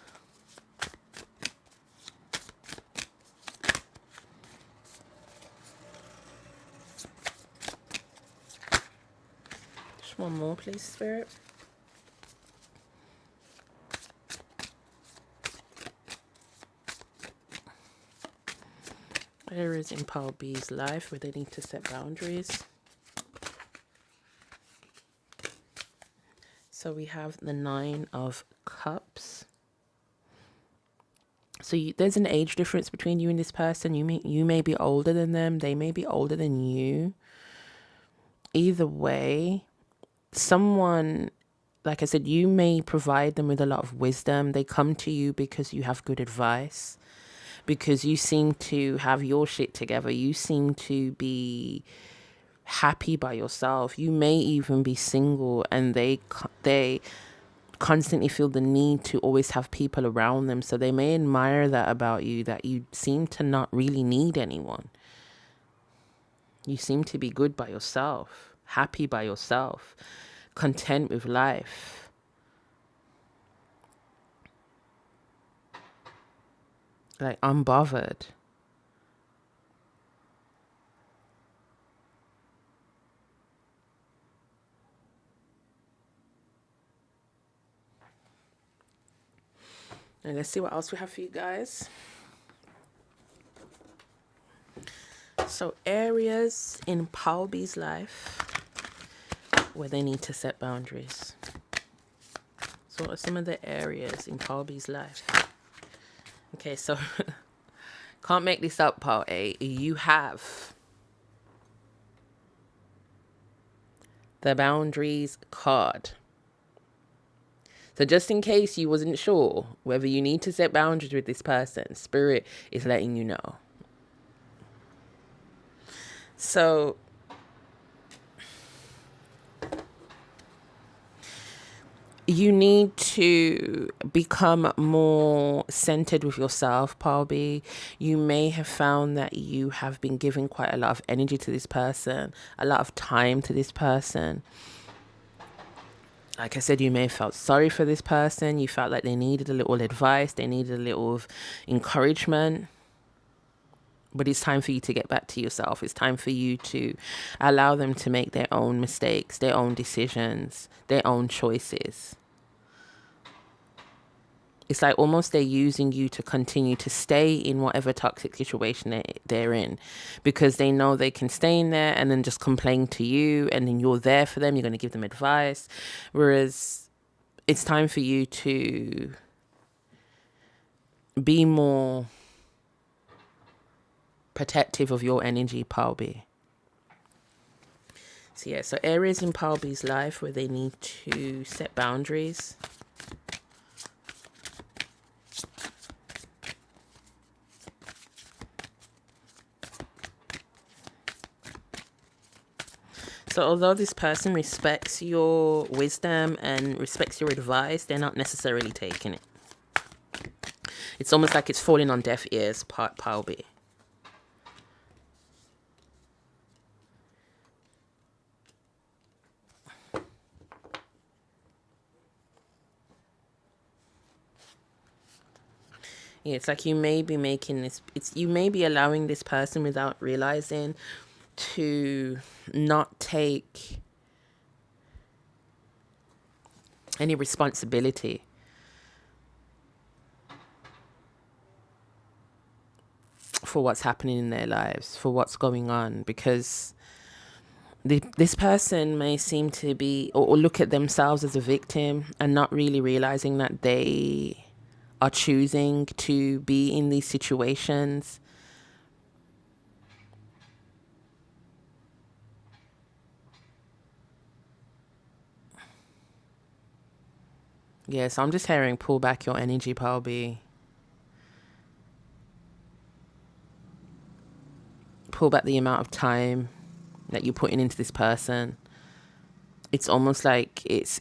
Just one more, please, Spirit. Areas in Paul B's life where they need to set boundaries. So we have the 9 of Cups. So there's an age difference between you and this person. You may be older than them. They may be older than you. Either way, someone, like I said, you may provide them with a lot of wisdom. They come to you because you have good advice, because you seem to have your shit together. You seem to be happy by yourself. You may even be single and they constantly feel the need to always have people around them. So they may admire that about you, that you seem to not really need anyone. You seem to be good by yourself, happy by yourself, content with life. Like, unbothered. And let's see what else we have for you guys. So areas in Paul B's life where they need to set boundaries. So what are some of the areas in Paul B's life? Okay, so can't make this up, Paul A. You have the boundaries card. So just in case you wasn't sure whether you need to set boundaries with this person, Spirit is letting you know. So you need to become more centered with yourself, Palby. You may have found that you have been giving quite a lot of energy to this person, a lot of time to this person. Like I said, you may have felt sorry for this person. You felt like they needed a little advice. They needed a little encouragement. But it's time for you to get back to yourself. It's time for you to allow them to make their own mistakes, their own decisions, their own choices. It's like almost they're using you to continue to stay in whatever toxic situation they're in, because they know they can stay in there and then just complain to you, and then you're there for them. You're going to give them advice. Whereas it's time for you to be more protective of your energy, Palby. So yeah, so areas in Palby's life where they need to set boundaries. So although this person respects your wisdom and respects your advice, they're not necessarily taking it. It's almost like it's falling on deaf ears, Palby. Yeah, it's like you may be making this, you may be allowing this person without realizing to not take any responsibility for what's happening in their lives, for what's going on, because this person may seem to be or look at themselves as a victim and not really realizing that they are choosing to be in these situations. Yeah, so I'm just hearing pull back your energy, Palby. Pull back the amount of time that you're putting into this person. It's almost like it's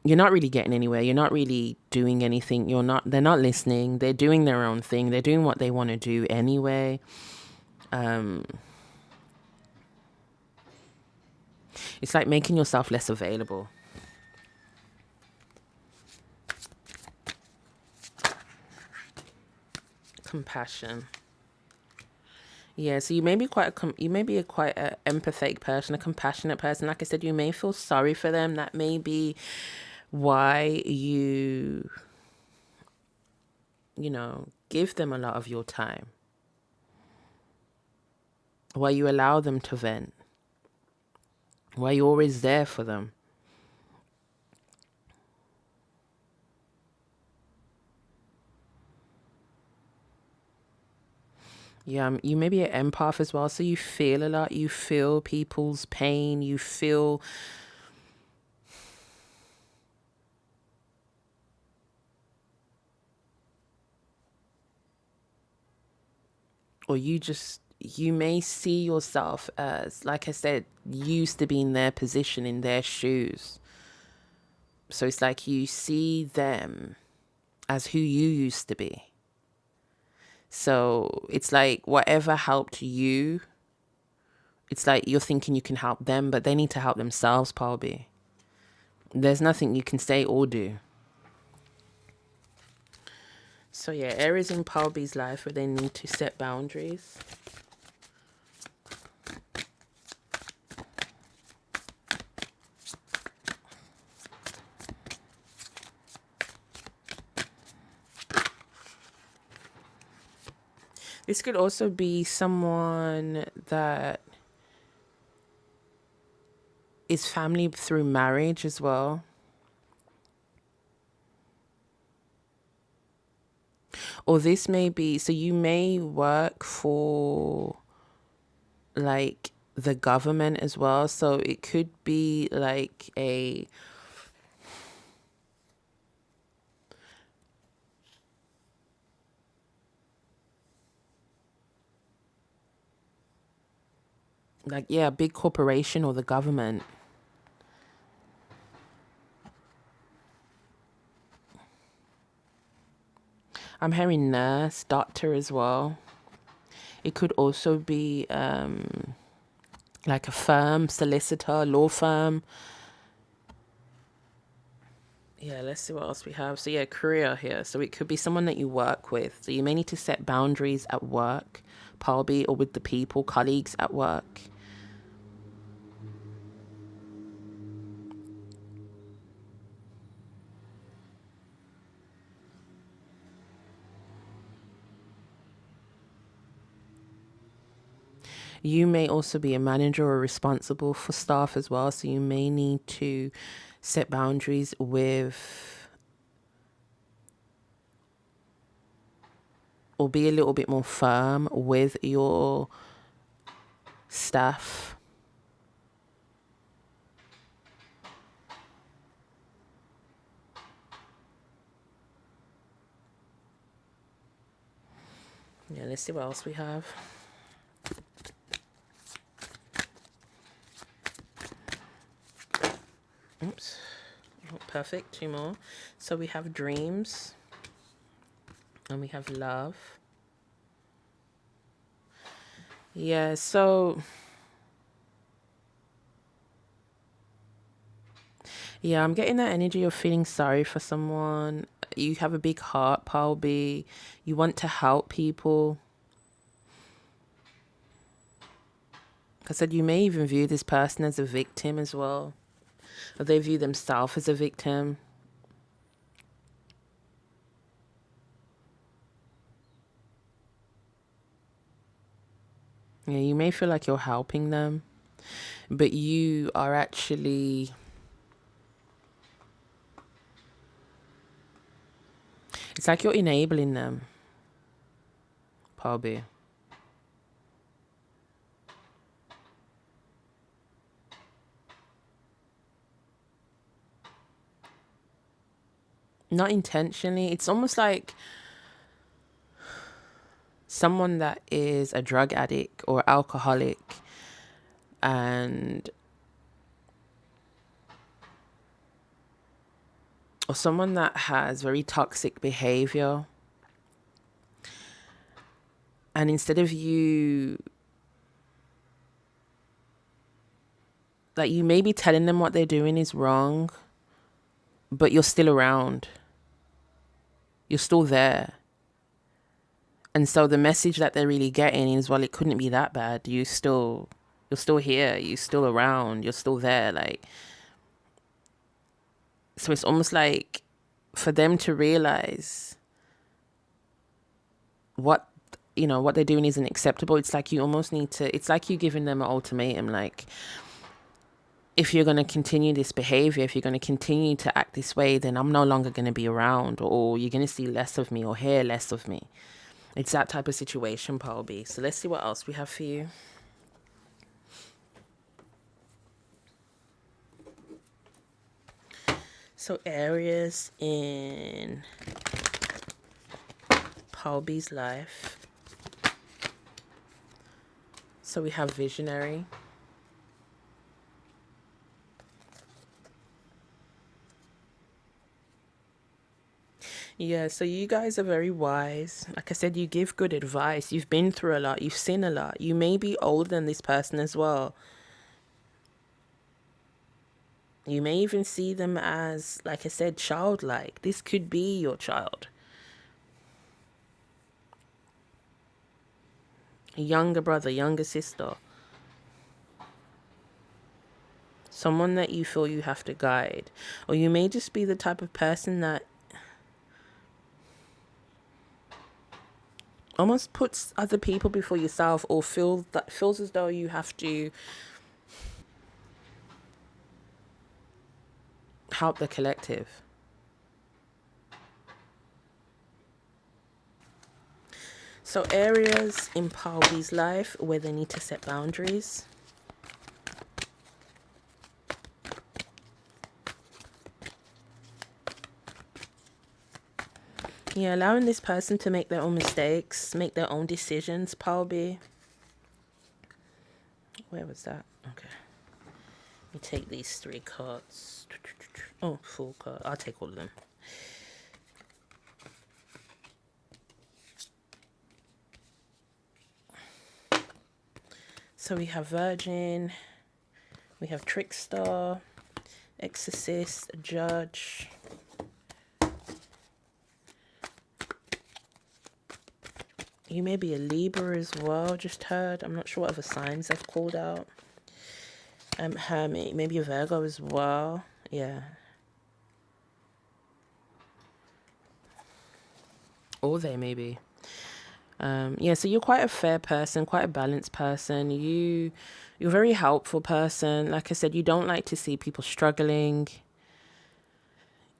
you're not really getting anywhere. You're not really doing anything. They're not listening. They're doing their own thing. They're doing what they want to do anyway. It's like making yourself less available. Compassion. Yeah, so you may be quite a quite a empathetic person, a compassionate person. Like I said, you may feel sorry for them. That may be why you give them a lot of your time. Why you allow them to vent. Why you're always there for them. Yeah, you may be an empath as well, so you feel a lot. You feel people's pain. You feel or you may see yourself as, like I said, used to be in their position, in their shoes. So it's like you see them as who you used to be. So it's like whatever helped you, it's like you're thinking you can help them, but they need to help themselves, Palby. There's nothing you can say or do. So yeah, areas in Palby's life where they need to set boundaries. This could also be someone that is family through marriage as well. Or this may be, so you may work for like the government as well. So it could be like a big corporation or the government. I'm hearing nurse, doctor as well. It could also be like a firm, solicitor, law firm. Yeah, let's see what else we have. So yeah, career here. So it could be someone that you work with. So you may need to set boundaries at work, probably, or with the people, colleagues at work. You may also be a manager or responsible for staff as well. So you may need to set boundaries with, or be a little bit more firm with your staff. Yeah, let's see what else we have. Oops. Oh, perfect. 2 more. So we have dreams. And we have love. Yeah, so yeah, I'm getting that energy of feeling sorry for someone. You have a big heart, probably. You want to help people. I said you may even view this person as a victim as well. Or they view themselves as a victim. Yeah, you may feel like you're helping them, but you are actually, it's like you're enabling them, probably. Not intentionally. It's almost like someone that is a drug addict or alcoholic and or someone that has very toxic behavior, and instead of you, like, you may be telling them what they're doing is wrong, but you're still around, you're still there. And so the message that they're really getting is, well, it couldn't be that bad. You're still here, you're still around, you're still there. Like, so it's almost like for them to realize what what they're doing isn't acceptable. It's like you almost need to, it's like you giving them an ultimatum, like, if you're going to continue this behavior, if you're going to continue to act this way, then I'm no longer going to be around, or you're going to see less of me or hear less of me. It's that type of situation, probably. So let's see what else we have for you. So areas in Paulby's life. So we have visionary. Yeah, so you guys are very wise. Like I said, you give good advice. You've been through a lot. You've seen a lot. You may be older than this person as well. You may even see them as, like I said, childlike. This could be your child. A younger brother, younger sister. Someone that you feel you have to guide. Or you may just be the type of person that almost puts other people before yourself, or feels as though you have to help the collective. So areas in Paulby's life where they need to set boundaries. Yeah, allowing this person to make their own mistakes, make their own decisions, Paulby. Where was that? Okay. Let me take these 3 cards. Oh, full card. I'll take all of them. So we have Virgin, we have Trickster, Exorcist, Judge. You may be a Libra as well, just heard. I'm not sure what other signs I've called out. Hermit, maybe a Virgo as well. Yeah. Or they maybe. Yeah, so you're quite a fair person, quite a balanced person. You're a very helpful person. Like I said, you don't like to see people struggling.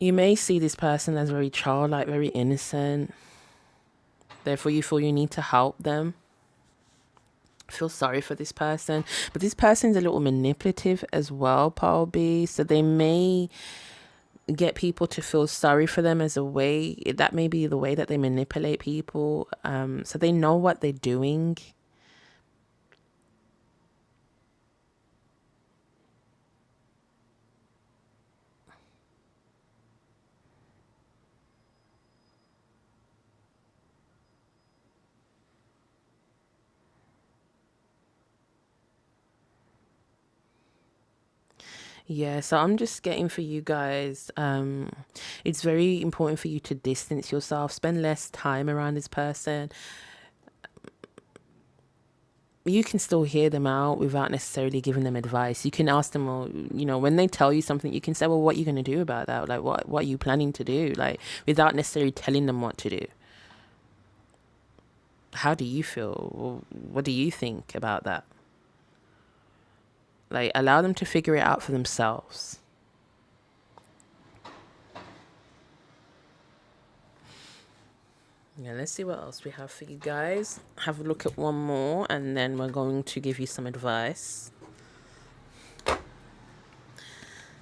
You may see this person as very childlike, very innocent. Therefore, you feel you need to help them. Feel sorry for this person. But this person's a little manipulative as well, Paul B. So they may get people to feel sorry for them as a way. That may be the way that they manipulate people. So they know what they're doing. Yeah, so I'm just getting for you guys, it's very important for you to distance yourself, spend less time around this person. You can still hear them out without necessarily giving them advice. You can ask them, well, when they tell you something, you can say, well, what are you going to do about that? Like, what are you planning to do? Like, without necessarily telling them what to do. How do you feel? What do you think about that? Like, allow them to figure it out for themselves. Yeah, let's see what else we have for you guys. Have a look at one more, and then we're going to give you some advice.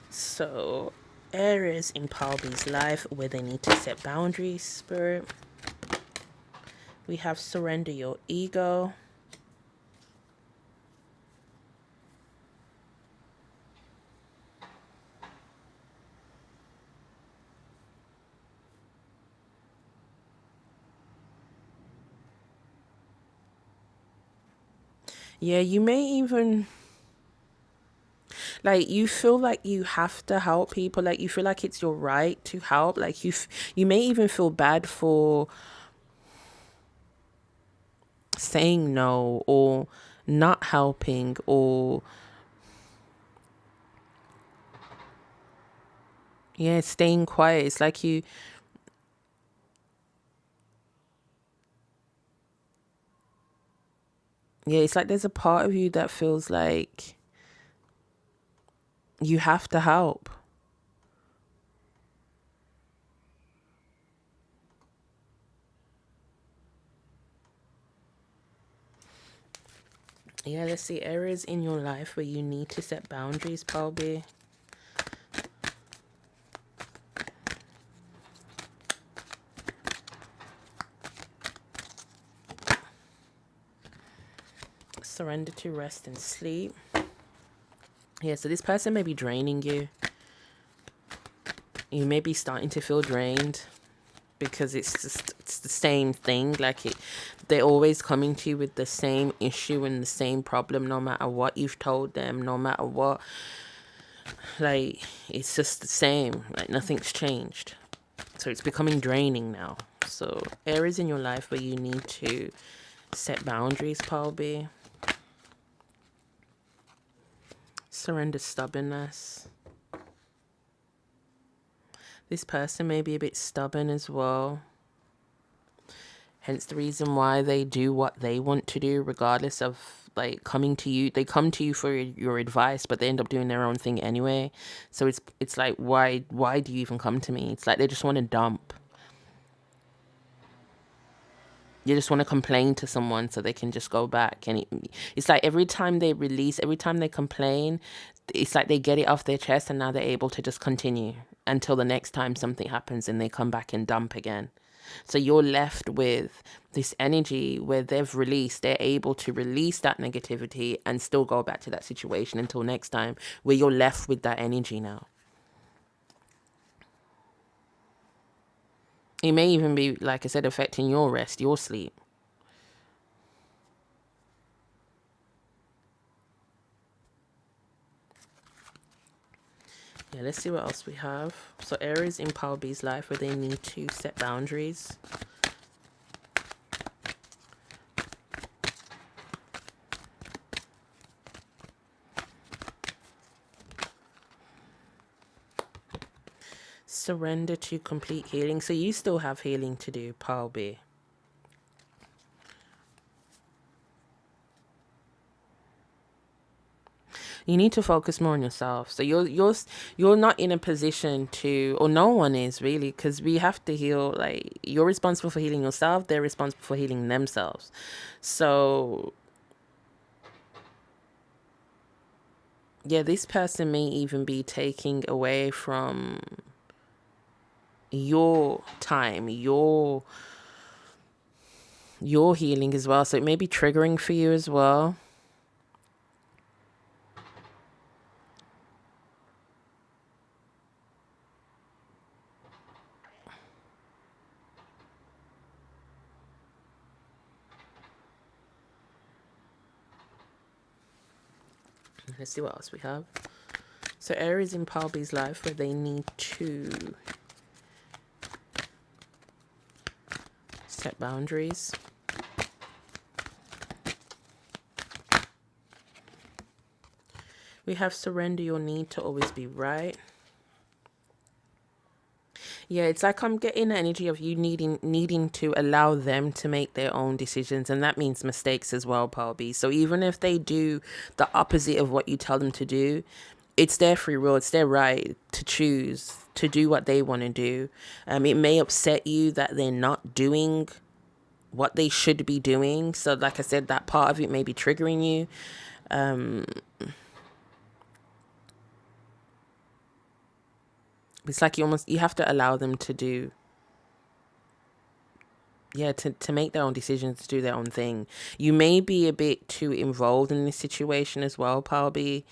So, areas in Paul B's life where they need to set boundaries, Spirit. We have surrender your ego. Yeah, you may even, like, you feel like you have to help people. Like, you feel like it's your right to help. Like, you may even feel bad for saying no or not helping or, yeah, staying quiet. It's like yeah, it's like there's a part of you that feels like you have to help. Yeah, let's see. Areas in your life where you need to set boundaries, probably. Surrender to rest and sleep. Yeah, so this person may be draining you. You may be starting to feel drained because it's the same thing. Like, they're always coming to you with the same issue and the same problem, no matter what you've told them, no matter what. Like, it's just the same. Like, nothing's changed. So it's becoming draining now. So areas in your life where you need to set boundaries, Paul B. Surrender stubbornness. This person may be a bit stubborn as well. Hence the reason why they do what they want to do, regardless of, like, coming to you. They come to you for your advice, but they end up doing their own thing anyway. So it's like, why do you even come to me? It's like they just want to dump. You just want to complain to someone so they can just go back. And it's like every time they complain, it's like they get it off their chest, and now they're able to just continue until the next time something happens and they come back and dump again. So you're left with this energy where they're able to release that negativity and still go back to that situation until next time, where you're left with that energy now. It may even be, like I said, affecting your rest, your sleep. Yeah, let's see what else we have. So Aries in Power B's life where they need to set boundaries. Surrender to complete healing. So you still have healing to do, Power B. You need to focus more on yourself. So you're not in a position to, or no one is really, because we have to heal. Like, you're responsible for healing yourself. They're responsible for healing themselves. So yeah, this person may even be taking away from your time, your healing as well. So it may be triggering for you as well. Let's see what else we have. So Aries in Power B's life where they need to set boundaries. We have surrender your need to always be right. Yeah, it's like I'm getting the energy of you needing to allow them to make their own decisions, and that means mistakes as well, Power B. So even if they do the opposite of what you tell them to do, it's their free will, it's their right to choose to do what they want to do. It may upset you that they're not doing what they should be doing. So like I said, that part of it may be triggering you. It's like you have to allow them to do, to make their own decisions, to do their own thing. You may be a bit too involved in this situation as well, Power B.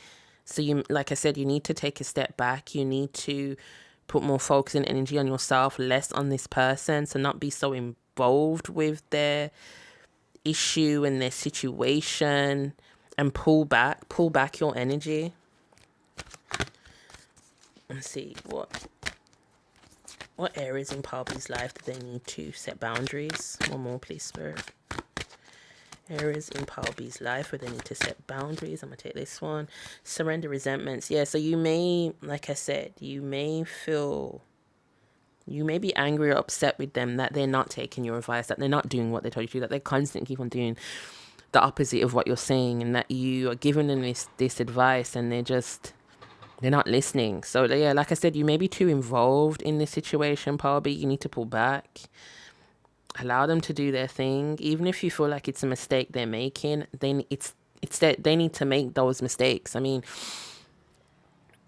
So you, like I said, you need to take a step back. You need to put more focus and energy on yourself, less on this person. So not be so involved with their issue and their situation, and pull back your energy. Let's see what areas in Power B's life do they need to set boundaries? One more, please, Spirit. Areas in Power B's life where they need to set boundaries. I'm going to take this one. Surrender resentments. Yeah, so you may, like I said, you may be angry or upset with them that they're not taking your advice, that they're not doing what they told you to do, that they constantly keep on doing the opposite of what you're saying, and that you are giving them this advice and they're not listening. So yeah, like I said, you may be too involved in this situation, Power B. You need to pull back. Allow them to do their thing. Even if you feel like it's a mistake they're making, then it's that they need to make those mistakes. I mean,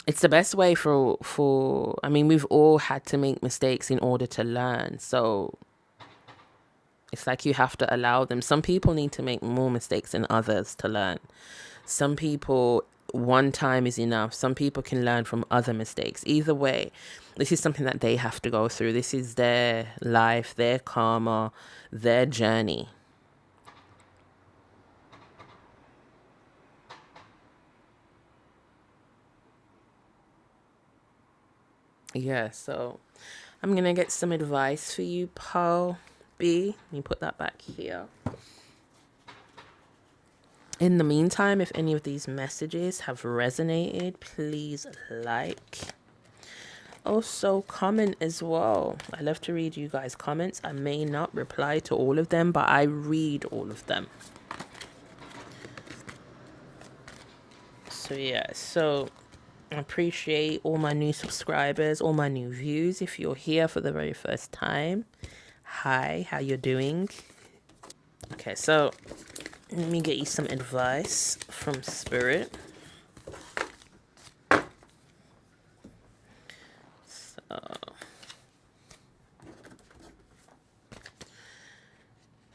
it's the best way for I mean, we've all had to make mistakes in order to learn. So it's like you have to allow them. Some people need to make more mistakes than others to learn. Some people, one time is enough. Some people can learn from other mistakes. Either way, this is something that they have to go through. This is their life, their karma, their journey. Yeah, so I'm going to get some advice for you, Paul B. Let me put that back here. In the meantime, if any of these messages have resonated, please like. Also, comment as well. I love to read you guys' comments. I may not reply to all of them, but I read all of them. So yeah, I appreciate all my new subscribers, all my new views. If you're here for the very first time, hi, how you doing? Okay, so let me get you some advice from Spirit.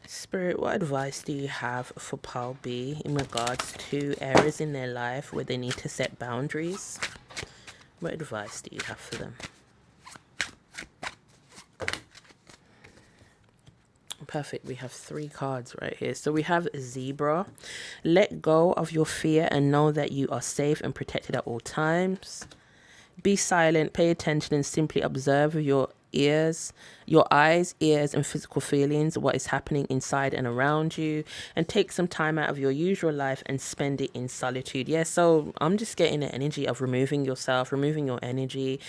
Spirit, what advice do you have for Paul B in regards to areas in their life where they need to set boundaries? What advice do you have for them? Perfect. We have 3 cards right here. So we have Zebra. Let go of your fear and know that you are safe and protected at all times. Be silent, pay attention, and simply observe with your eyes, ears, and physical feelings what is happening inside and around you, and take some time out of your usual life and spend it in solitude. Yeah, so I'm just getting the energy of removing yourself, removing your energy.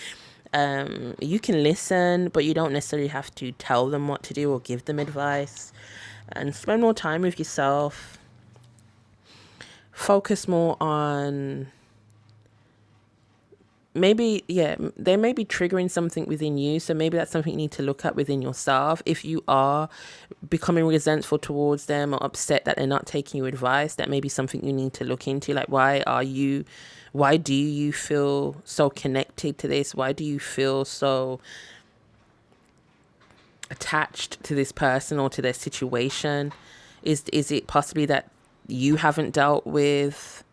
You can listen, but you don't necessarily have to tell them what to do or give them advice. And spend more time with yourself. Focus more on maybe, yeah, they may be triggering something within you. So maybe that's something you need to look at within yourself. If you are becoming resentful towards them or upset that they're not taking your advice, that may be something you need to look into. Like, why do you feel so connected to this? Why do you feel so attached to this person or to their situation? Is it possibly that you haven't dealt with,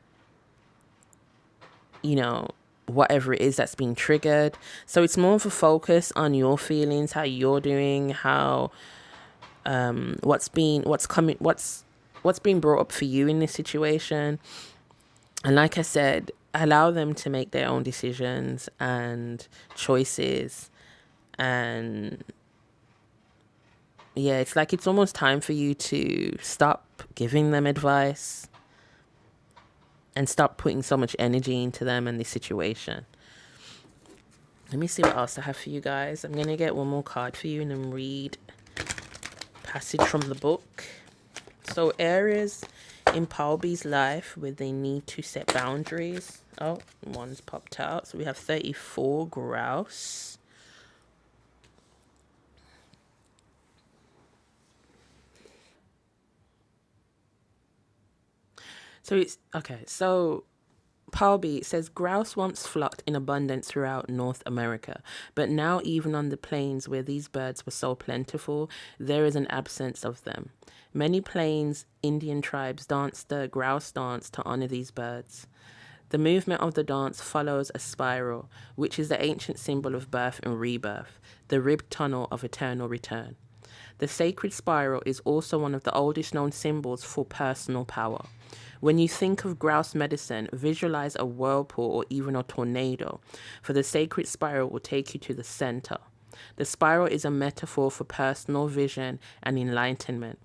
whatever it is that's being triggered? So it's more of a focus on your feelings, how you're doing, how what's being brought up for you in this situation. And like I said, allow them to make their own decisions and choices. And yeah, it's like it's almost time for you to stop giving them advice and stop putting so much energy into them and this situation. Let me see what else I have for you guys. I'm going to get one more card for you and then read passage from the book. So areas in Paul B's life where they need to set boundaries. Oh, one's popped out. So we have 34 grouse. So it's okay. So Paul B says grouse once flocked in abundance throughout North America, but now even on the plains where these birds were so plentiful, there is an absence of them. Many plains Indian tribes dance the grouse dance to honor these birds. The movement of the dance follows a spiral, which is the ancient symbol of birth and rebirth, the ribbed tunnel of eternal return. The sacred spiral is also one of the oldest known symbols for personal power. When you think of grouse medicine, visualize a whirlpool or even a tornado, for the sacred spiral will take you to the center. The spiral is a metaphor for personal vision and enlightenment.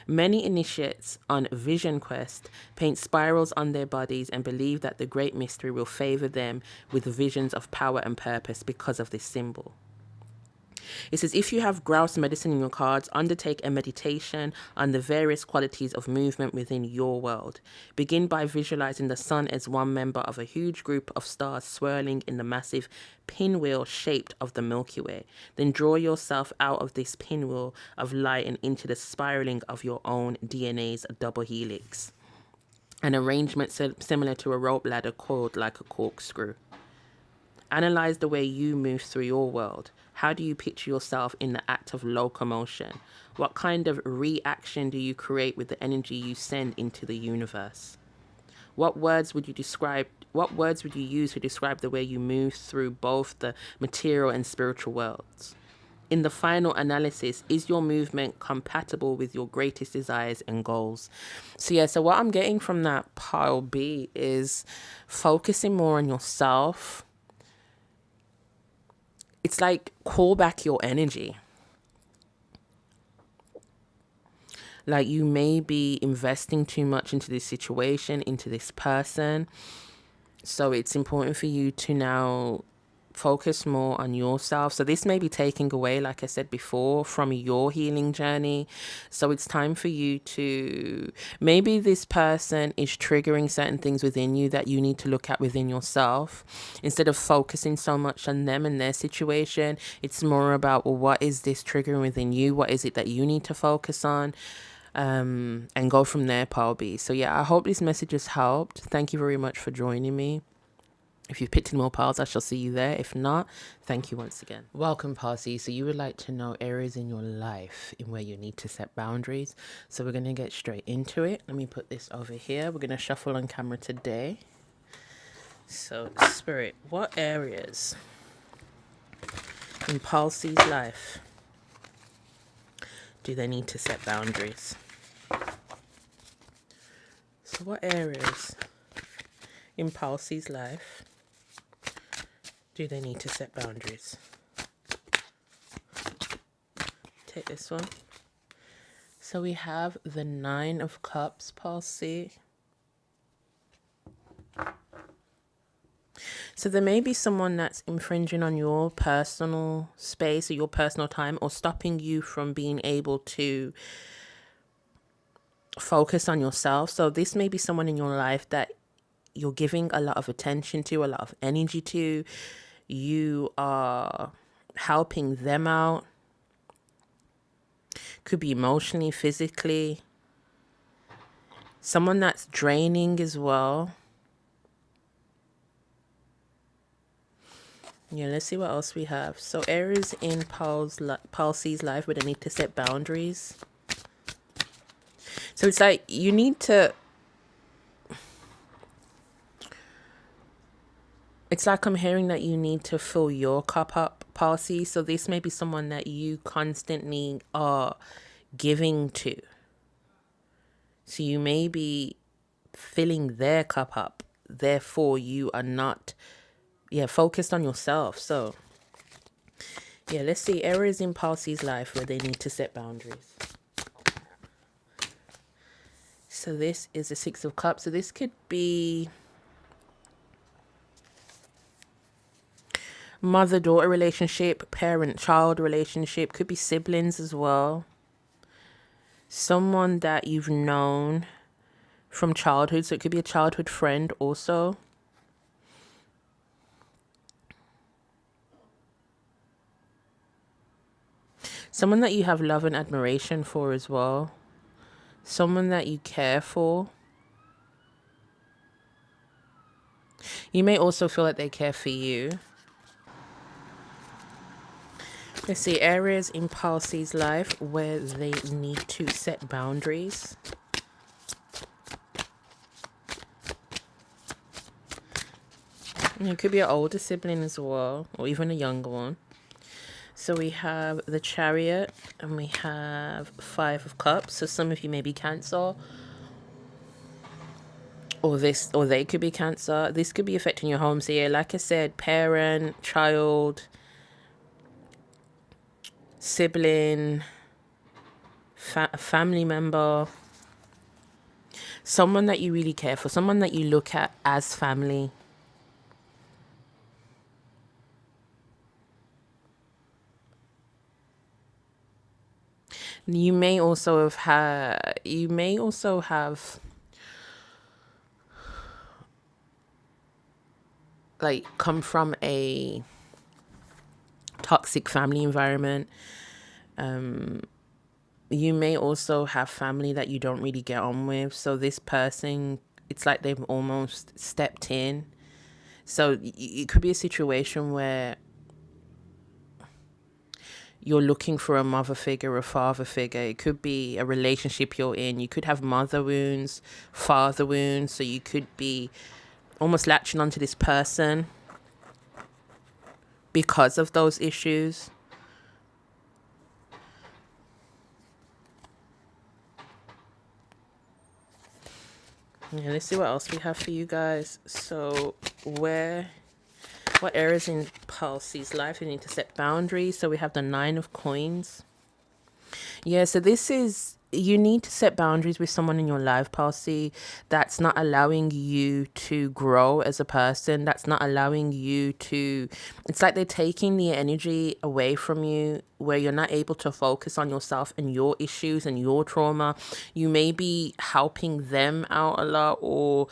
Many initiates on Vision Quest paint spirals on their bodies and believe that the Great Mystery will favor them with visions of power and purpose because of this symbol. It says, if you have grouse medicine in your cards, undertake a meditation on the various qualities of movement within your world. Begin by visualizing the sun as one member of a huge group of stars swirling in the massive pinwheel shaped of the Milky Way. Then draw yourself out of this pinwheel of light and into the spiraling of your own DNA's double helix. An arrangement similar to a rope ladder coiled like a corkscrew. Analyze the way you move through your world. How do you picture yourself in the act of locomotion? What kind of reaction do you create with the energy you send into the universe? What words would you use to describe the way you move through both the material and spiritual worlds? In the final analysis, is your movement compatible with your greatest desires and goals? So what I'm getting from that pile B is focusing more on yourself. It's like call back your energy. Like you may be investing too much into this situation, into this person. So it's important for you to now focus more on yourself. So this may be taking away, like I said before, from your healing journey. So it's time for you to, maybe this person is triggering certain things within you that you need to look at within yourself. Instead of focusing so much on them and their situation, it's more about, well, what is this triggering within you? What is it that you need to focus on? And go from there, Paul B. So yeah, I hope this message has helped. Thank you very much for joining me. If you've picked in more piles, I shall see you there. If not, thank you once again. Welcome, Parsi. So you would like to know areas in your life in where you need to set boundaries. So we're going to get straight into it. Let me put this over here. We're going to shuffle on camera today. So, Spirit, what areas in Parsi's life do they need to set boundaries? So what areas in Parsi's life Do they need to set boundaries? Take this one. So we have the Nine of Cups, Palsy. So there may be someone that's infringing on your personal space or your personal time, or stopping you from being able to focus on yourself. So this may be someone in your life that you're giving a lot of attention to, a lot of energy to. You are helping them out. Could be emotionally, physically. Someone that's draining as well. Yeah, let's see what else we have. So Aries in Palsy's life, where they need to set boundaries. So it's like you need to... It's like I'm hearing that you need to fill your cup up, Palsy. So this may be someone that you constantly are giving to. So you may be filling their cup up. Therefore, you are not, focused on yourself. So, let's see. Areas in Palsy's life where they need to set boundaries. So this is the Six of Cups. So this could be mother-daughter relationship, parent-child relationship. Could be siblings as well. Someone that you've known from childhood. So it could be a childhood friend also. Someone that you have love and admiration for as well. Someone that you care for. You may also feel like they care for you. Let's see, areas in Palsy's life where they need to set boundaries. And it could be an older sibling as well, or even a younger one. So we have the Chariot and we have Five of Cups. So some of you may be Cancer, or they could be Cancer. This could be affecting your home. So yeah, like I said, parent, child, sibling, family member, someone that you really care for, someone that you look at as family. You may also have like come from a toxic family environment. You may also have family that you don't really get on with. So this person, it's like they've almost stepped in. So it could be a situation where you're looking for a mother figure, a father figure. It could be a relationship you're in. You could have mother wounds, father wounds. So you could be almost latching onto this person because of those issues. Yeah, let's see what else we have for you guys. So what areas in Palsy's life you need to set boundaries? So we have the Nine of Coins. Yeah, so this is, you need to set boundaries with someone in your life, Palsy, that's not allowing you to grow as a person. That's not allowing you to, it's like they're taking the energy away from you, where you're not able to focus on yourself and your issues and your trauma. You may be helping them out a lot, or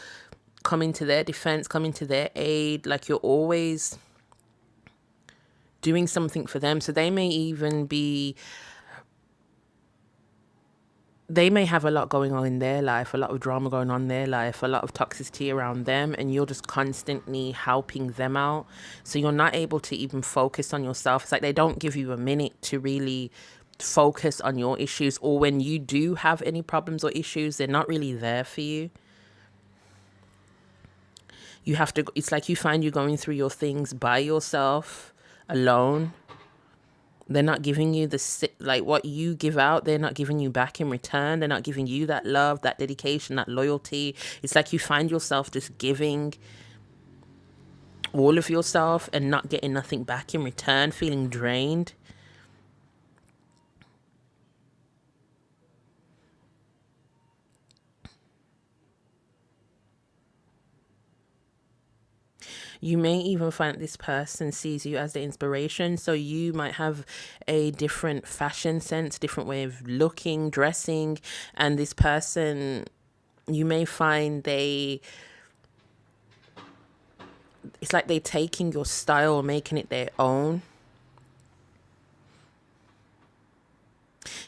coming to their defense, coming to their aid. Like you're always doing something for them. So they may even be, they may have a lot going on in their life, a lot of drama going on in their life, a lot of toxicity around them, and you're just constantly helping them out. So you're not able to even focus on yourself. It's like they don't give you a minute to really focus on your issues, or when you do have any problems or issues, they're not really there for you. You have to, it's like you find you going through your things by yourself, alone. They're not giving you like what you give out, they're not giving you back in return. They're not giving you that love, that dedication, that loyalty. It's like you find yourself just giving all of yourself and not getting nothing back in return, feeling drained. You may even find that this person sees you as the inspiration. So you might have a different fashion sense, different way of looking, dressing. And this person, you may find it's like they're taking your style, making it their own.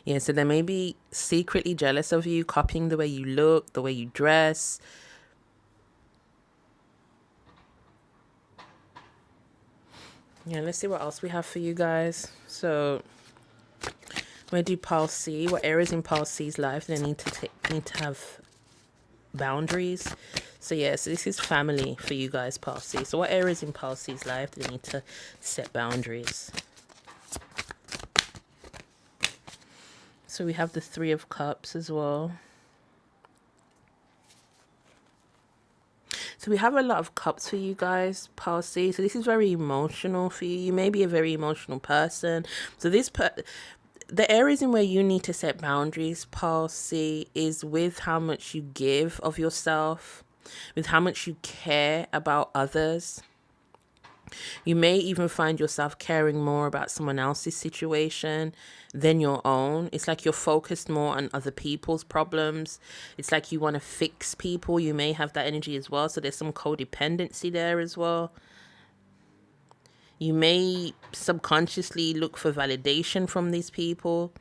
Yeah, so they may be secretly jealous of you, copying the way you look, the way you dress. Yeah, let's see what else we have for you guys. So we're gonna do Pulse C. What areas in Pulse C's life they need to have boundaries? So yeah, so this is family for you guys, Pulse C. So what areas in Pulse C's life do they need to set boundaries? So we have the Three of Cups as well. So we have a lot of cups for you guys, Pulse C. So this is very emotional for you. You may be a very emotional person. So the areas in where you need to set boundaries, Pulse C, is with how much you give of yourself, with how much you care about others. You may even find yourself caring more about someone else's situation than your own. It's like you're focused more on other people's problems. It's like you want to fix people. You may have that energy as well. So there's some codependency there as well. You may subconsciously look for validation from these people.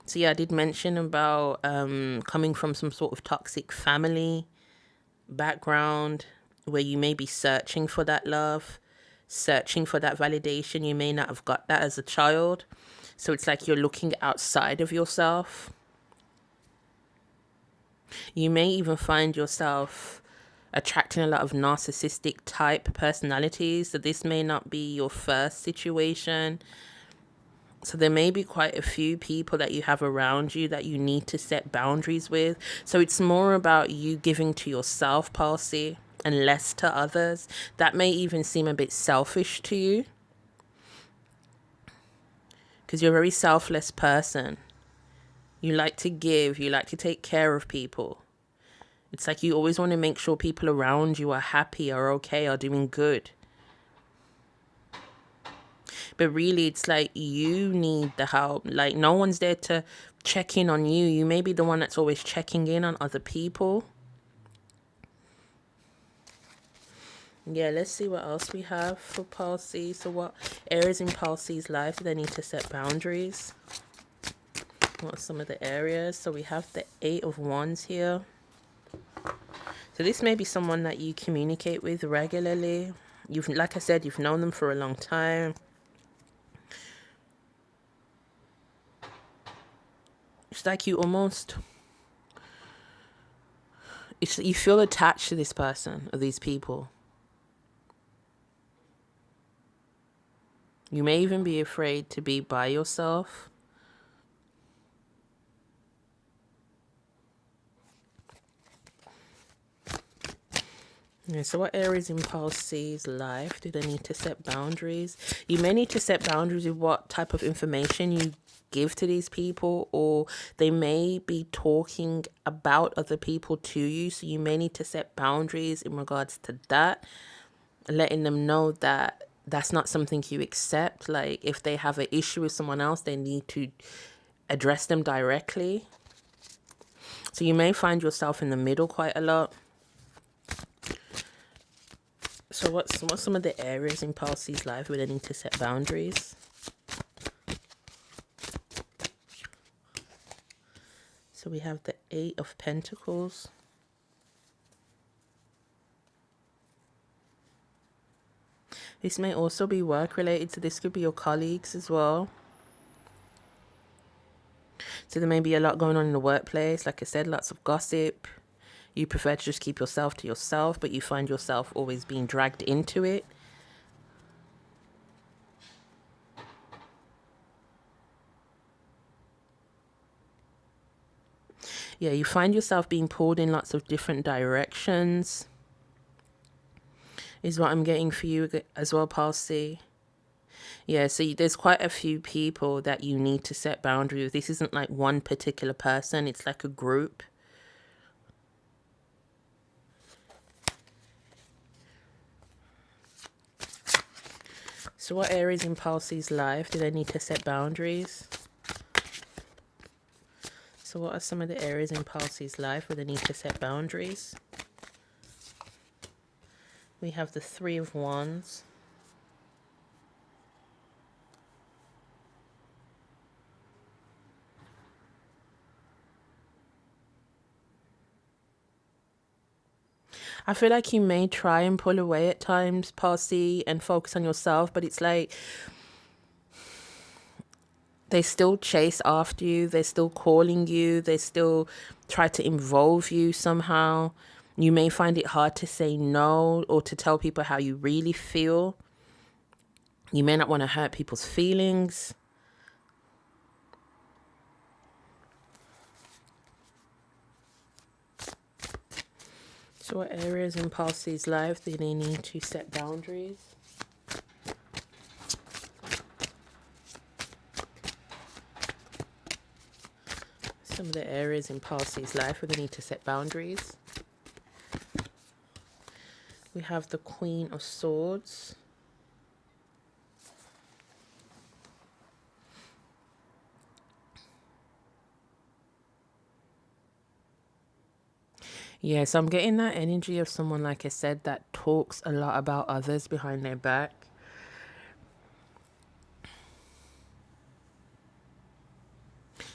So yeah, I did mention about coming from some sort of toxic family background where you may be searching for that love, searching for that validation. You may not have got that as a child. So it's like you're looking outside of yourself. You may even find yourself attracting a lot of narcissistic type personalities. So this may not be your first situation. So there may be quite a few people that you have around you that you need to set boundaries with. So it's more about you giving to yourself, Pulse C, and less to others. That may even seem a bit selfish to you because you're a very selfless person. You like to give, you like to take care of people. It's like you always want to make sure people around you are happy, are okay, are doing good. But really, it's like you need the help. Like no one's there to check in on you. You may be the one that's always checking in on other people. Yeah, let's see what else we have for Pulse C. So what areas in Pulse C's life do they need to set boundaries? What are some of the areas? So we have the Eight of Wands here. So this may be someone that you communicate with regularly. Like I said, you've known them for a long time. It's like you feel attached to this person or these people. You may even be afraid to be by yourself. Yeah, so what areas in Pulse C's life do they need to set boundaries? You may need to set boundaries with what type of information you give to these people, or they may be talking about other people to you. So you may need to set boundaries in regards to that, letting them know that that's not something you accept. Like if they have an issue with someone else, they need to address them directly. So you may find yourself in the middle quite a lot. So what's some of the areas in Pulse C's life where they need to set boundaries? So we have the Eight of Pentacles. This may also be work related, so this could be your colleagues as well. So there may be a lot going on in the workplace. Like I said, lots of gossip. You prefer to just keep yourself to yourself, but you find yourself always being dragged into it. Yeah, you find yourself being pulled in lots of different directions. is what I'm getting for you as well, Palsy. Yeah, so there's quite a few people that you need to set boundaries with. This isn't like one particular person, it's like a group. So what areas in Palsy's life do they need to set boundaries? So what are some of the areas in Palsy's life where they need to set boundaries? We have the Three of Wands. I feel like you may try and pull away at times, Palsy, and focus on yourself, but it's like they still chase after you, they're still calling you, they still try to involve you somehow. You may find it hard to say no or to tell people how you really feel. You may not want to hurt people's feelings. So what areas in Palsy's life do they need to set boundaries? Some of the areas in Palsy's life where they need to set boundaries. We have the Queen of Swords. Yeah, so I'm getting that energy of someone, like I said, that talks a lot about others behind their back.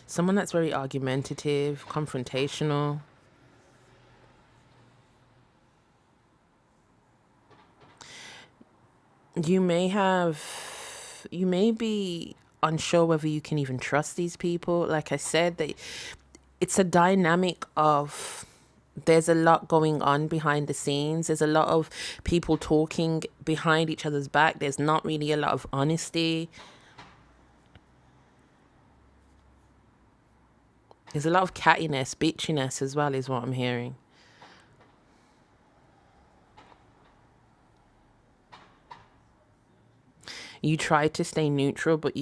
Someone that's very argumentative, confrontational. You may be unsure whether you can even trust these people. Like I said, it's a dynamic of, there's a lot going on behind the scenes. There's a lot of people talking behind each other's back. There's not really a lot of honesty. There's a lot of cattiness, bitchiness as well, is what I'm hearing. You try to stay neutral, but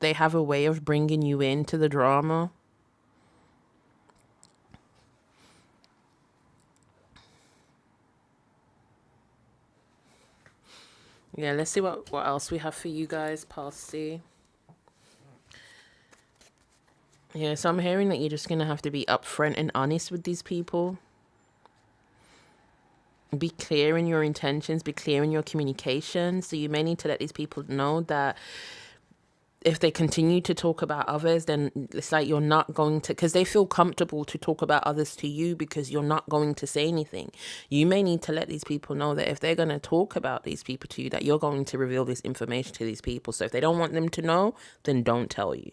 they have a way of bringing you into the drama. Yeah, let's see what else we have for you guys, Palsy. Yeah, so I'm hearing that you're just going to have to be upfront and honest with these people. Be clear in your intentions, be clear in your communication. So you may need to let these people know that if they continue to talk about others, then it's like you're not going to, because they feel comfortable to talk about others to you because you're not going to say anything. You may need to let these people know that if they're going to talk about these people to you, that you're going to reveal this information to these people. So if they don't want them to know, then don't tell you.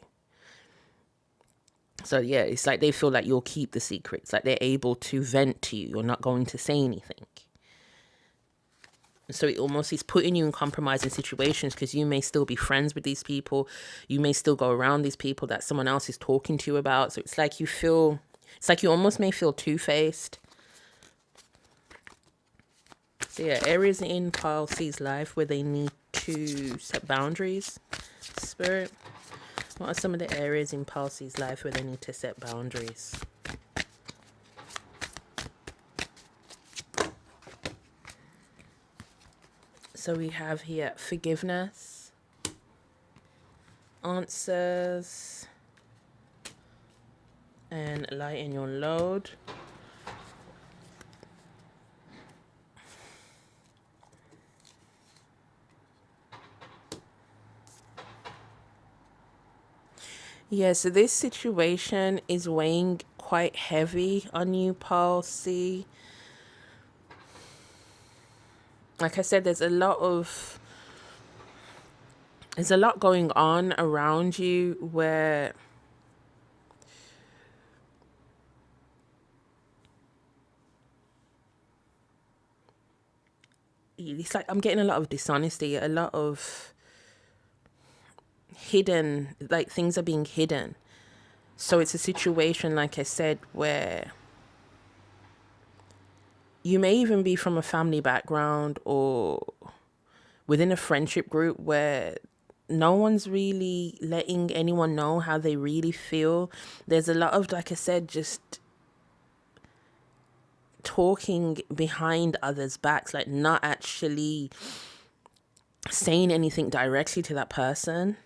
So yeah, it's like they feel like you'll keep the secrets, like they're able to vent to you. You're not going to say anything. So it almost is putting you in compromising situations because you may still be friends with these people. You may still go around these people that someone else is talking to you about. So it's like you almost may feel two-faced. So yeah, areas in Palsy's life where they need to set boundaries. Spirit, what are some of the areas in Palsy's life where they need to set boundaries? So we have here forgiveness, answers, and lighten your load. Yeah, so this situation is weighing quite heavy on you, Palsy. Like I said, there's a lot going on around you where it's like I'm getting a lot of dishonesty, a lot of hidden, like things are being hidden. So it's a situation, like I said, where you may even be from a family background or within a friendship group where no one's really letting anyone know how they really feel. There's a lot of, like I said, just talking behind others' backs, like not actually saying anything directly to that person.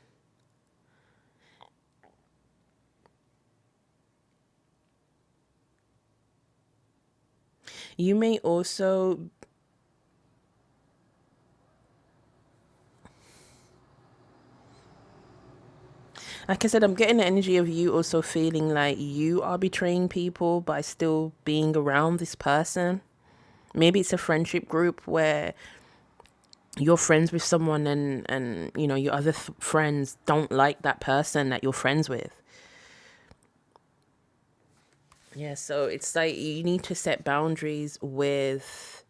You may also, like I said, I'm getting the energy of you also feeling like you are betraying people by still being around this person. Maybe it's a friendship group where you're friends with someone and you know, your other friends don't like that person that you're friends with. Yeah, so it's like you need to set boundaries with,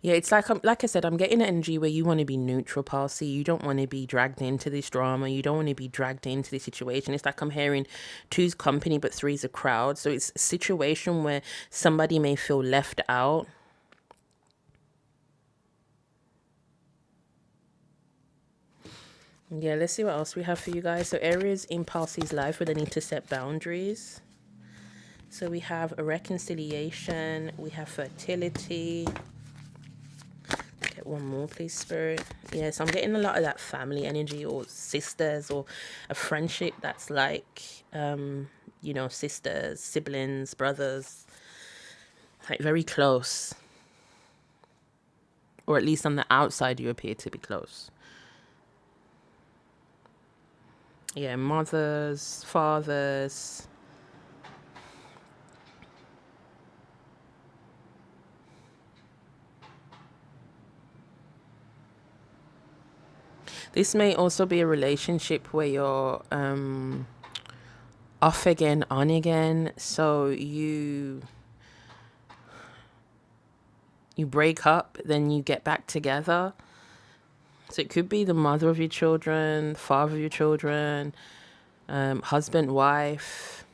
yeah, it's like I said, I'm getting an energy where you want to be neutral, Parsi. You don't want to be dragged into this drama. You don't want to be dragged into this situation. It's like I'm hearing two's company, but three's a crowd. So it's a situation where somebody may feel left out. Yeah, let's see what else we have for you guys. So areas in Parsi's life where they need to set boundaries. So we have a reconciliation. We have fertility. Get one more, please, Spirit. Yes, I'm getting a lot of that family energy or sisters or a friendship that's like, you know, sisters, siblings, brothers, like very close. Or at least on the outside, you appear to be close. Yeah, mothers, fathers. This may also be a relationship where you're off again, on again. So you break up, then you get back together. So it could be the mother of your children, father of your children, husband, wife.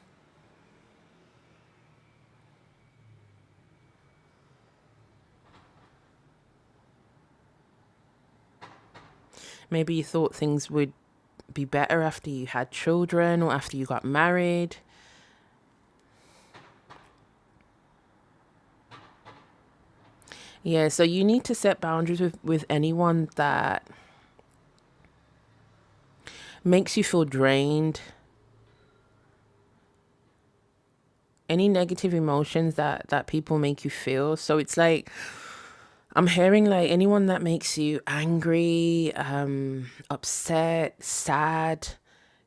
Maybe you thought things would be better after you had children or after you got married. Yeah, so you need to set boundaries with anyone that makes you feel drained. Any negative emotions that people make you feel. So it's like I'm hearing like anyone that makes you angry, upset, sad,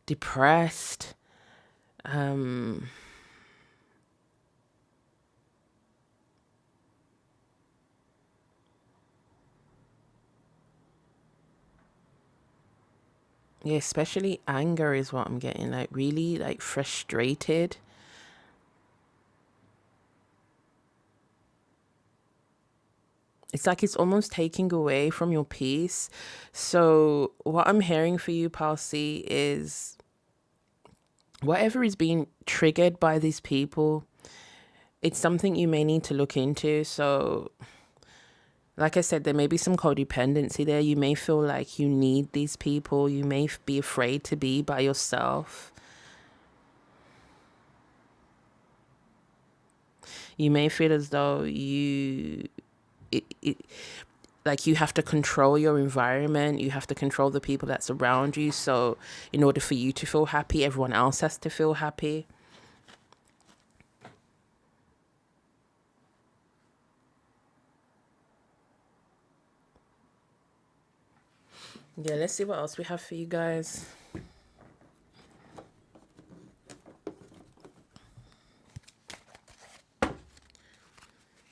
depressed, yeah, especially anger is what I'm getting, like really like frustrated. It's like it's almost taking away from your peace. So what I'm hearing for you, Parsi, is whatever is being triggered by these people, it's something you may need to look into. So like I said, there may be some codependency there. You may feel like you need these people. You may be afraid to be by yourself. You may feel as though it like you have to control your environment. You have to control the people that's around you. So in order for you to feel happy, everyone else has to feel happy. Yeah, let's see what else we have for you guys.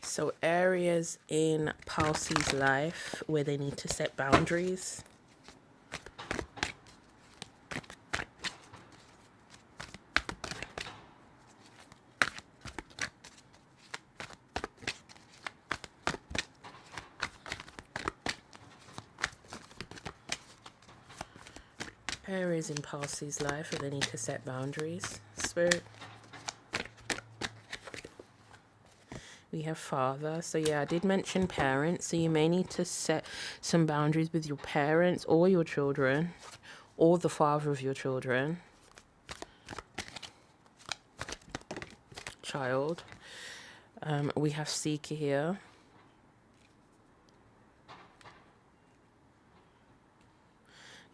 So areas in Parsi's life where they need to set boundaries. Aries in Parsley's life, where they need to set boundaries. Spirit. We have father. So yeah, I did mention parents. So you may need to set some boundaries with your parents or your children, or the father of your children. Child. We have seeker here.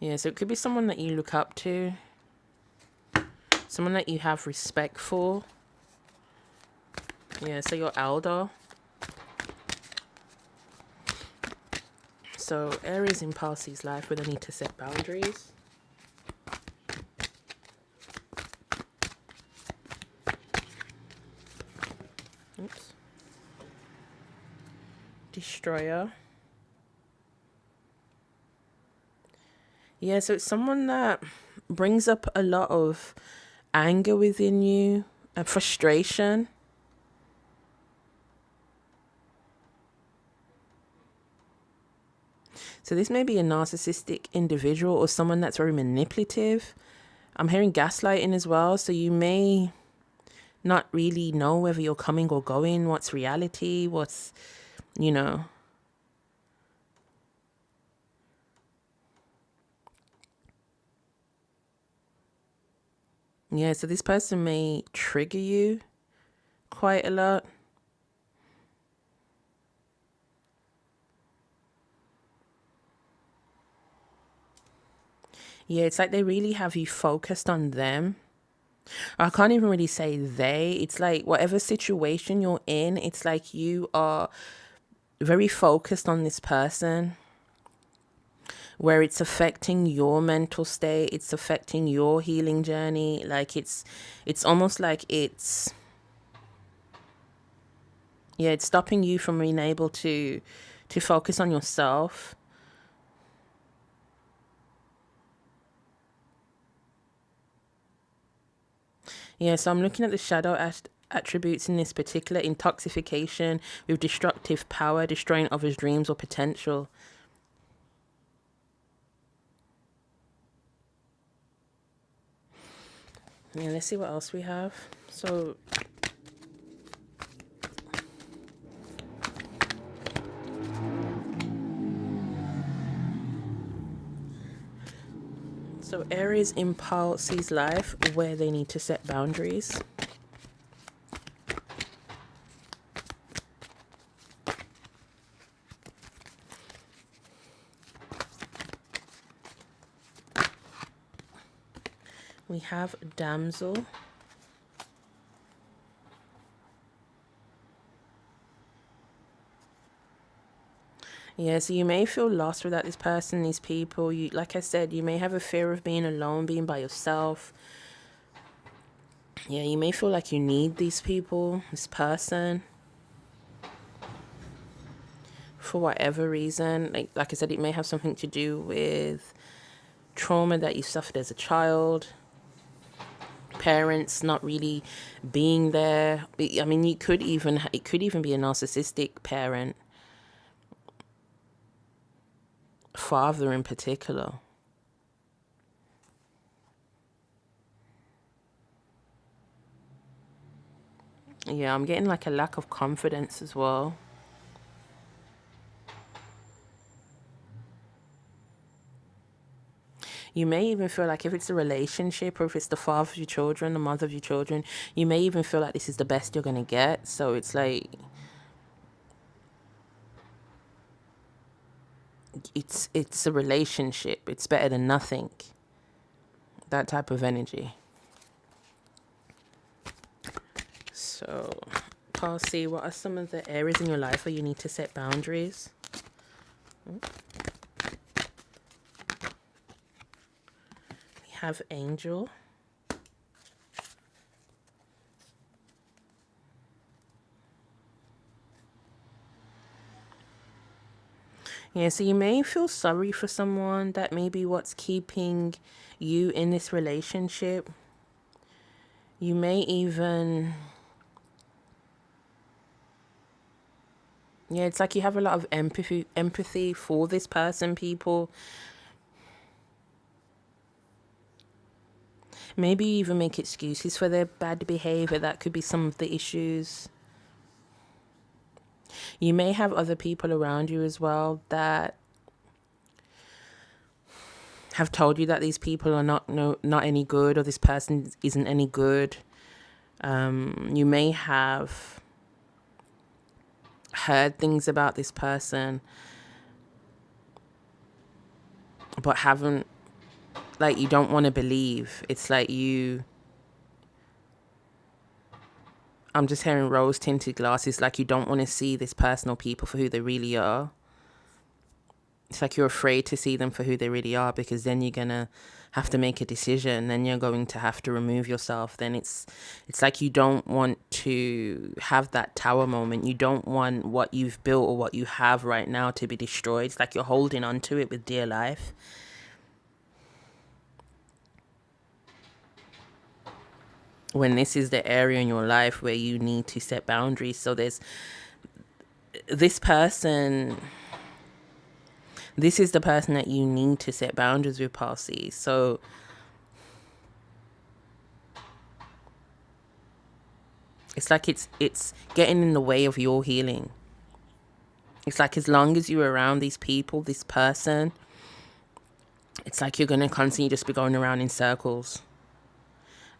Yeah, so it could be someone that you look up to, someone that you have respect for. Yeah, so your elder. So Aries in Parsley's life, where they need to set boundaries. Oops. Destroyer. Yeah, so it's someone that brings up a lot of anger within you and frustration. So this may be a narcissistic individual or someone that's very manipulative. I'm hearing gaslighting as well. So you may not really know whether you're coming or going, what's reality, what's, you know. Yeah, so this person may trigger you quite a lot. Yeah, it's like they really have you focused on them. I can't even really say they. It's like whatever situation you're in, it's like you are very focused on this person, where it's affecting your mental state, it's affecting your healing journey. Like it's almost like it's stopping you from being able to focus on yourself. Yeah, so I'm looking at the shadow attributes in this particular: intoxication with destructive power, destroying others' dreams or potential. Yeah, let's see what else we have. So Aries impulse sees life, where they need to set boundaries. We have damsel. Yeah, so you may feel lost without this person, these people. You, like I said, you may have a fear of being alone, being by yourself. Yeah, you may feel like you need these people, this person, for whatever reason. Like I said, it may have something to do with trauma that you suffered as a child, parents not really being there. I mean, it could even be a narcissistic parent, father in particular. Yeah, I'm getting like a lack of confidence as well. You may even feel like if it's a relationship, or if it's the father of your children, the mother of your children, you may even feel like this is the best you're going to get. So it's like, it's a relationship. It's better than nothing. That type of energy. So, Parsley, what are some of the areas in your life where you need to set boundaries? We have Angel. Yeah, so you may feel sorry for someone. That may be what's keeping you in this relationship. You may even... Yeah, it's like you have a lot of empathy for this person, people. Maybe you even make excuses for their bad behavior. That could be some of the issues. You may have other people around you as well that have told you that these people are not any good, or this person isn't any good. You may have heard things about this person but haven't, like, you don't want to believe. It's like I'm just hearing rose tinted glasses, like you don't want to see this person or people for who they really are. It's like you're afraid to see them for who they really are, because then you're gonna have to make a decision, then you're going to have to remove yourself. Then it's like you don't want to have that tower moment. You don't want what you've built or what you have right now to be destroyed. It's like you're holding on to it with dear life. When this is the area in your life where you need to set boundaries. So there's this person, this is the person that you need to set boundaries with, Parsi. So it's like it's getting in the way of your healing. It's like as long as you're around these people, this person, it's like you're going to constantly just be going around in circles.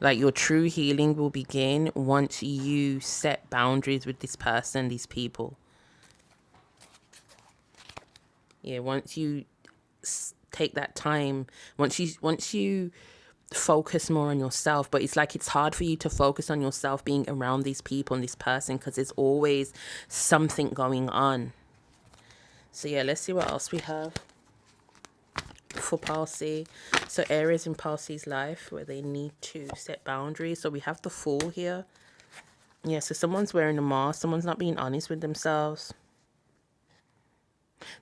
Like your true healing will begin once you set boundaries with this person, these people. Yeah, once you take that time, once you focus more on yourself. But it's like it's hard for you to focus on yourself being around these people and this person, because there's always something going on. So yeah, let's see what else we have for Parsi. So areas in Parsi's life where they need to set boundaries. So we have the Fool here. Yeah, so someone's wearing a mask. Someone's not being honest with themselves.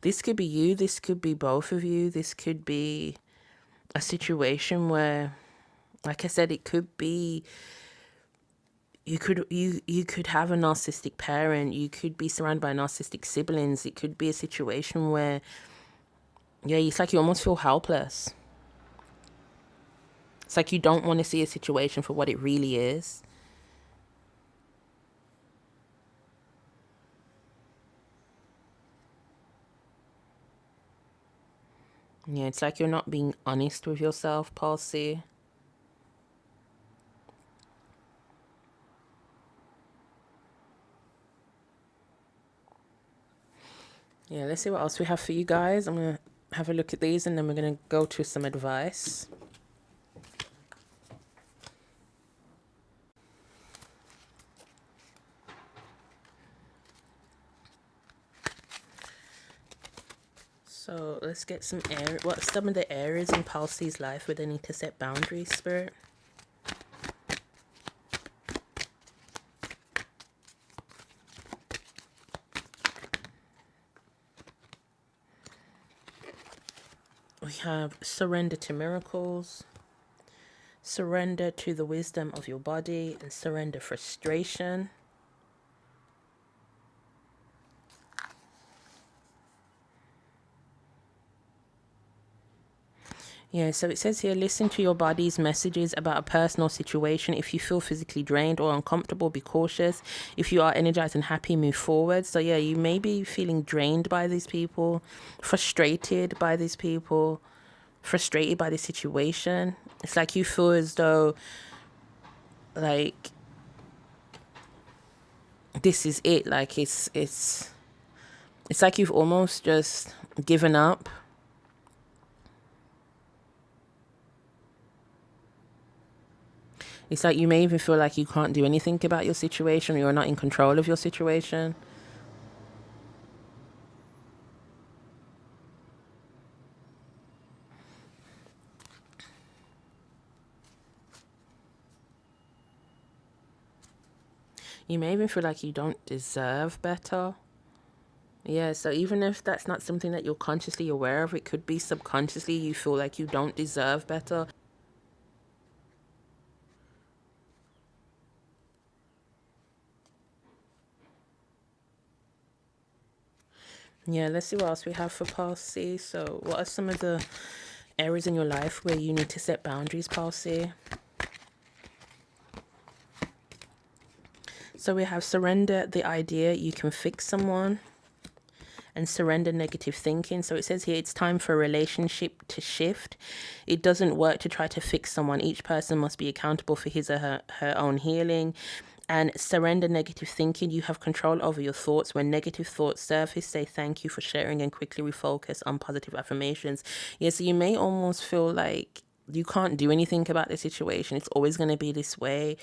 This could be you. This could be both of you. This could be a situation where, like I said, it could be you could have a narcissistic parent. You could be surrounded by narcissistic siblings. It could be a situation where, yeah, it's like you almost feel helpless. It's like you don't want to see a situation for what it really is. Yeah, it's like you're not being honest with yourself, Parsi. Yeah, let's see what else we have for you guys. I'm going to have a look at these and then we're going to go to some advice. So let's get some what's some of the areas in Parsi's life where they need to set boundaries, Spirit? We have surrender to miracles, surrender to the wisdom of your body, and surrender frustration. Yeah, so it says here, listen to your body's messages about a personal situation. If you feel physically drained or uncomfortable, be cautious. If you are energized and happy, move forward. So yeah, you may be feeling drained by these people, frustrated by these people, frustrated by the situation. It's like you feel as though, like, this is it. Like it's like you've almost just given up. It's like you may even feel like you can't do anything about your situation, or you're not in control of your situation. You may even feel like you don't deserve better. Yeah, so even if that's not something that you're consciously aware of, it could be subconsciously you feel like you don't deserve better. Yeah, let's see what else we have for Parsi. So what are some of the areas in your life where you need to set boundaries, Parsi? So we have surrender the idea you can fix someone, and surrender negative thinking. So it says here it's time for a relationship to shift. It doesn't work to try to fix someone. Each person must be accountable for his or her own healing. And surrender negative thinking. You have control over your thoughts. When negative thoughts surface, say thank you for sharing and quickly refocus on positive affirmations. Yeah, so you may almost feel like you can't do anything about the situation. It's always going to be this way.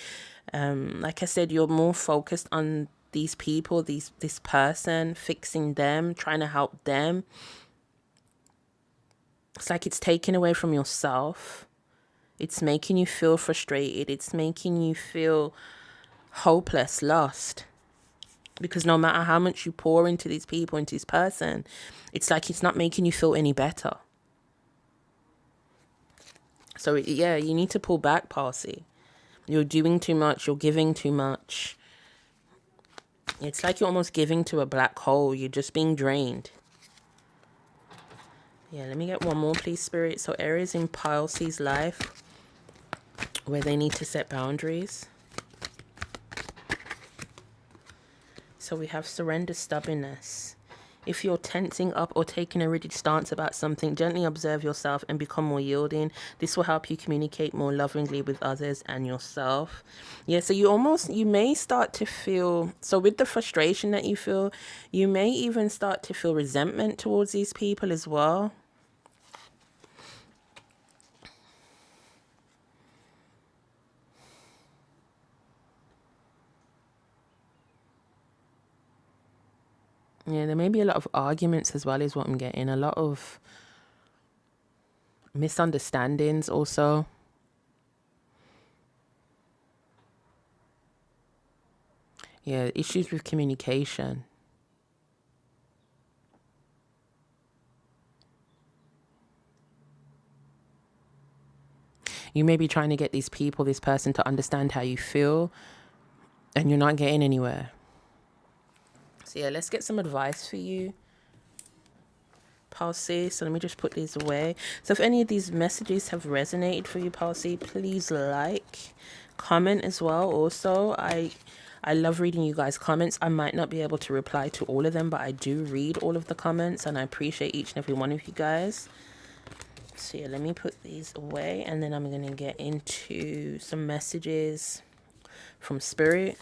Like I said, you're more focused on these people, this person, fixing them, trying to help them. It's like it's taken away from yourself. It's making you feel frustrated. It's making you feel hopeless, lost. Because no matter how much you pour into these people, into this person, it's like it's not making you feel any better. So yeah, you need to pull back, Parsley. You're doing too much. You're giving too much. It's like you're almost giving to a black hole. You're just being drained. Yeah, let me get one more, please, Spirit. So areas in Parsley's life where they need to set boundaries. So we have surrender stubbornness. If you're tensing up or taking a rigid stance about something, gently observe yourself and become more yielding. This will help you communicate more lovingly with others and yourself. Yeah, so you may start to feel, so with the frustration that you feel, you may even start to feel resentment towards these people as well. Yeah, there may be a lot of arguments as well, is what I'm getting. A lot of misunderstandings also. Yeah, issues with communication. You may be trying to get these people, this person to understand how you feel, and you're not getting anywhere. So yeah, let's get some advice for you, Parsley. So let me just put these away. So if any of these messages have resonated for you, Parsley, please like, comment as well. Also, I love reading you guys' comments. I might not be able to reply to all of them, but I do read all of the comments, and I appreciate each and every one of you guys. So yeah, let me put these away, and then I'm going to get into some messages from Spirit,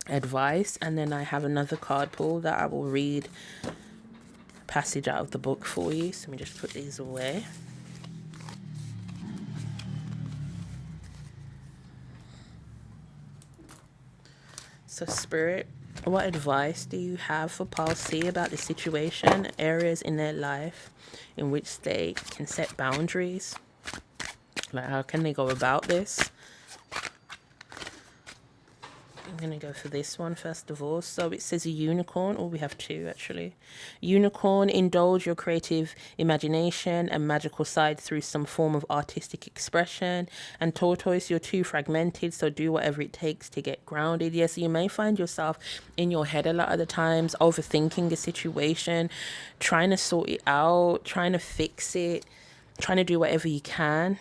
advice, and then I have another card pull that I will read a passage out of the book for you. So let me just put these away. So Spirit, what advice do you have for Parsley about the situation, areas in their life in which they can set boundaries? Like, how can they go about this? I'm going to go for this one first of all. So it says a unicorn, or we have two actually. Unicorn, indulge your creative imagination and magical side through some form of artistic expression. And tortoise, you're too fragmented, so do whatever it takes to get grounded. Yes, you may find yourself in your head a lot of the times, overthinking the situation, trying to sort it out, trying to fix it, trying to do whatever you can.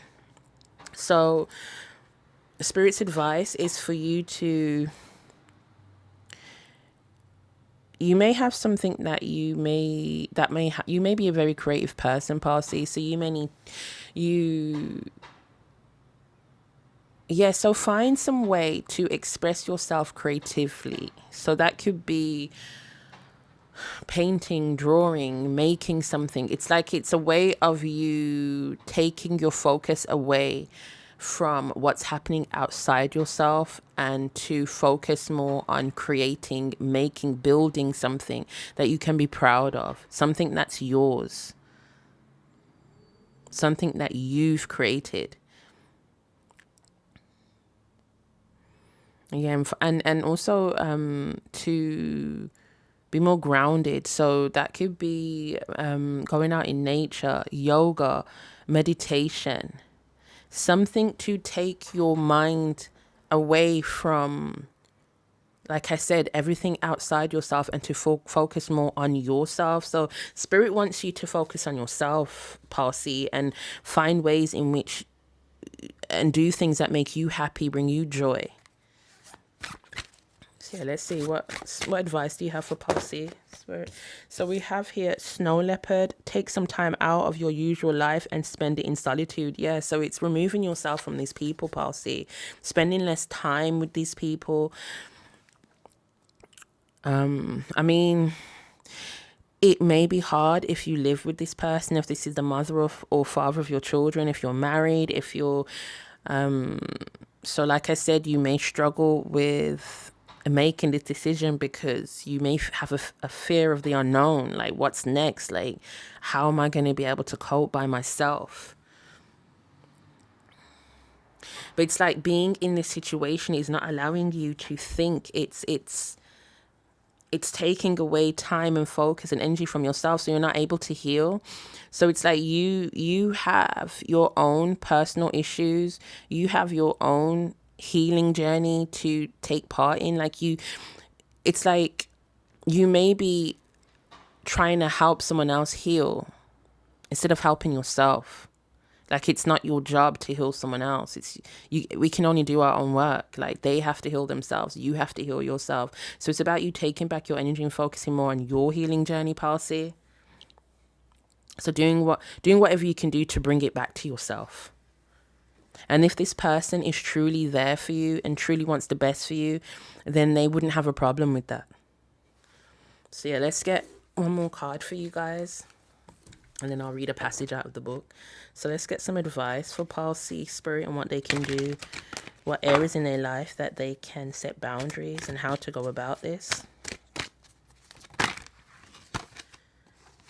So Spirit's advice is for you to, you may have something that you may be a very creative person, Parsley. So you may need, so find some way to express yourself creatively. So that could be painting, drawing, making something. It's like it's a way of you taking your focus away from what's happening outside yourself and to focus more on creating, making, building something that you can be proud of, something that's yours, something that you've created. Yeah, and also to be more grounded. So that could be going out in nature, yoga, meditation, something to take your mind away from, like I said, everything outside yourself, and to focus more on yourself. So Spirit wants you to focus on yourself, Parsley, and find ways in which, and do things that make you happy, bring you joy. Yeah, let's see what advice do you have for Pulsey Spirit. So we have here Snow Leopard. Take some time out of your usual life and spend it in solitude. Yeah, so it's removing yourself from these people, Pulsey. Spending less time with these people. I mean, it may be hard if you live with this person, if this is the mother or father of your children, if you're married, if you're so like I said, you may struggle with making this decision because you may have a fear of the unknown. Like, what's next? Like, how am I going to be able to cope by myself? But it's like being in this situation is not allowing you to think. It's taking away time and focus and energy from yourself, so you're not able to heal. So it's like you have your own personal issues, you have your own healing journey to take part in. Like, it's like you may be trying to help someone else heal instead of helping yourself. Like, it's not your job to heal someone else. We can only do our own work. Like, they have to heal themselves. You have to heal yourself. So it's about you taking back your energy and focusing more on your healing journey, Pulsey. So doing whatever you can do to bring it back to yourself. And if this person is truly there for you and truly wants the best for you, then they wouldn't have a problem with that. So yeah, let's get one more card for you guys, and then I'll read a passage out of the book. So let's get some advice for Pulsey Spirit and what they can do, what areas in their life that they can set boundaries, and how to go about this.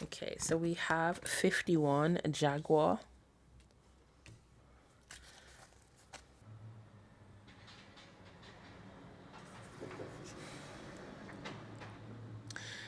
Okay, so we have 51, Jaguar.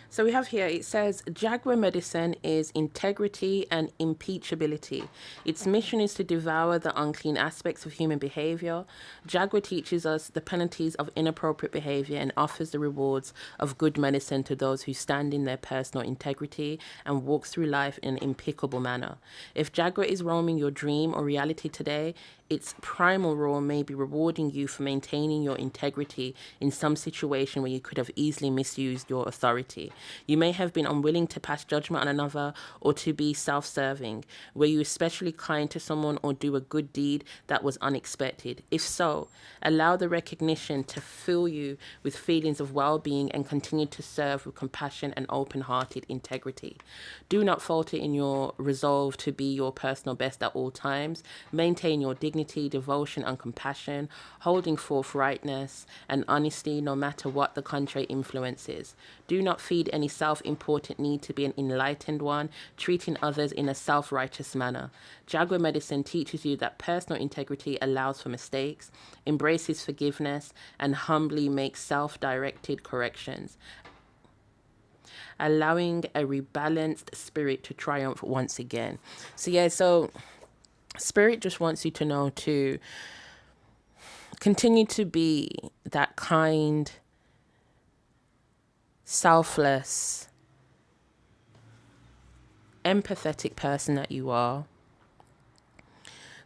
So we have here, it says, Jaguar medicine is integrity and impeachability. Its mission is to devour the unclean aspects of human behavior. Jaguar teaches us the penalties of inappropriate behavior and offers the rewards of good medicine to those who stand in their personal integrity and walk through life in an impeccable manner. If Jaguar is roaming your dream or reality today, its primal roar may be rewarding you for maintaining your integrity in some situation where you could have easily misused your authority. You may have been unwilling to pass judgment on another or to be self-serving. Were you especially kind to someone or do a good deed that was unexpected? If so, allow the recognition to fill you with feelings of well-being and continue to serve with compassion and open-hearted integrity. Do not falter in your resolve to be your personal best at all times. Maintain your dignity, devotion, and compassion, holding forth rightness and honesty no matter what the contrary influences. Do not feed any self-important need to be an enlightened one, treating others in a self-righteous manner. Jaguar medicine teaches you that personal integrity allows for mistakes, embraces forgiveness, and humbly makes self-directed corrections, allowing a rebalanced spirit to triumph once again. So yeah, so Spirit just wants you to know to continue to be that kind, selfless, empathetic person that you are.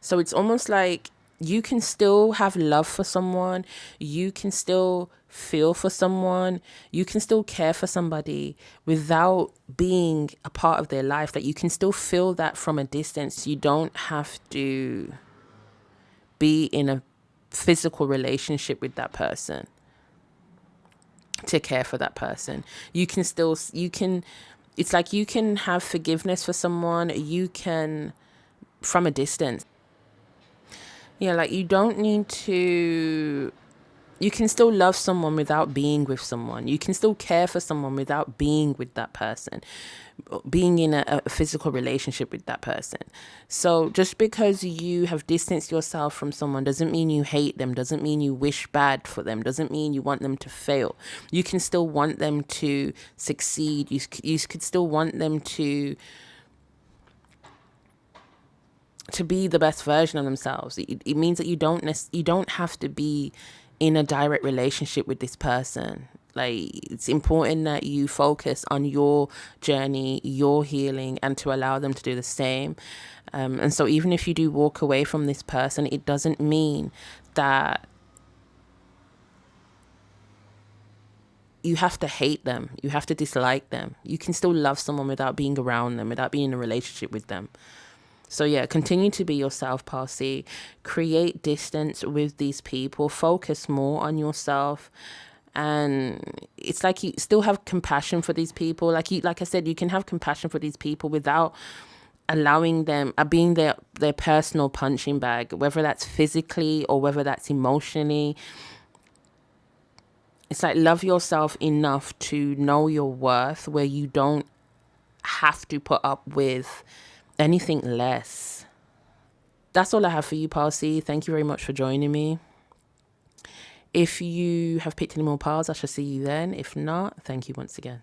So it's almost like you can still have love for someone, you can still feel for someone, you can still care for somebody without being a part of their life. That you can still feel that from a distance. You don't have to be in a physical relationship with that person to care for that person. It's like you can have forgiveness for someone, you can, from a distance. Yeah, like you don't need to, you can still love someone without being with someone. You can still care for someone without being with that person, being in a physical relationship with that person. So just because you have distanced yourself from someone doesn't mean you hate them, doesn't mean you wish bad for them, doesn't mean you want them to fail. You can still want them to succeed. You could still want them to be the best version of themselves. It means that you don't have to be in a direct relationship with this person. Like, it's important that you focus on your journey, your healing, and to allow them to do the same. And so even if you do walk away from this person, it doesn't mean that you have to hate them. You have to dislike them. You can still love someone without being around them, without being in a relationship with them. So yeah, continue to be yourself, Parsi. Create distance with these people. Focus more on yourself. And it's like you still have compassion for these people. Like I said, you can have compassion for these people without allowing them, being their personal punching bag, whether that's physically or whether that's emotionally. It's like, love yourself enough to know your worth, where you don't have to put up with anything less. That's all I have for you, Parsi. Thank you very much for joining me. If you have picked any more piles, I shall see you then. If not, thank you once again.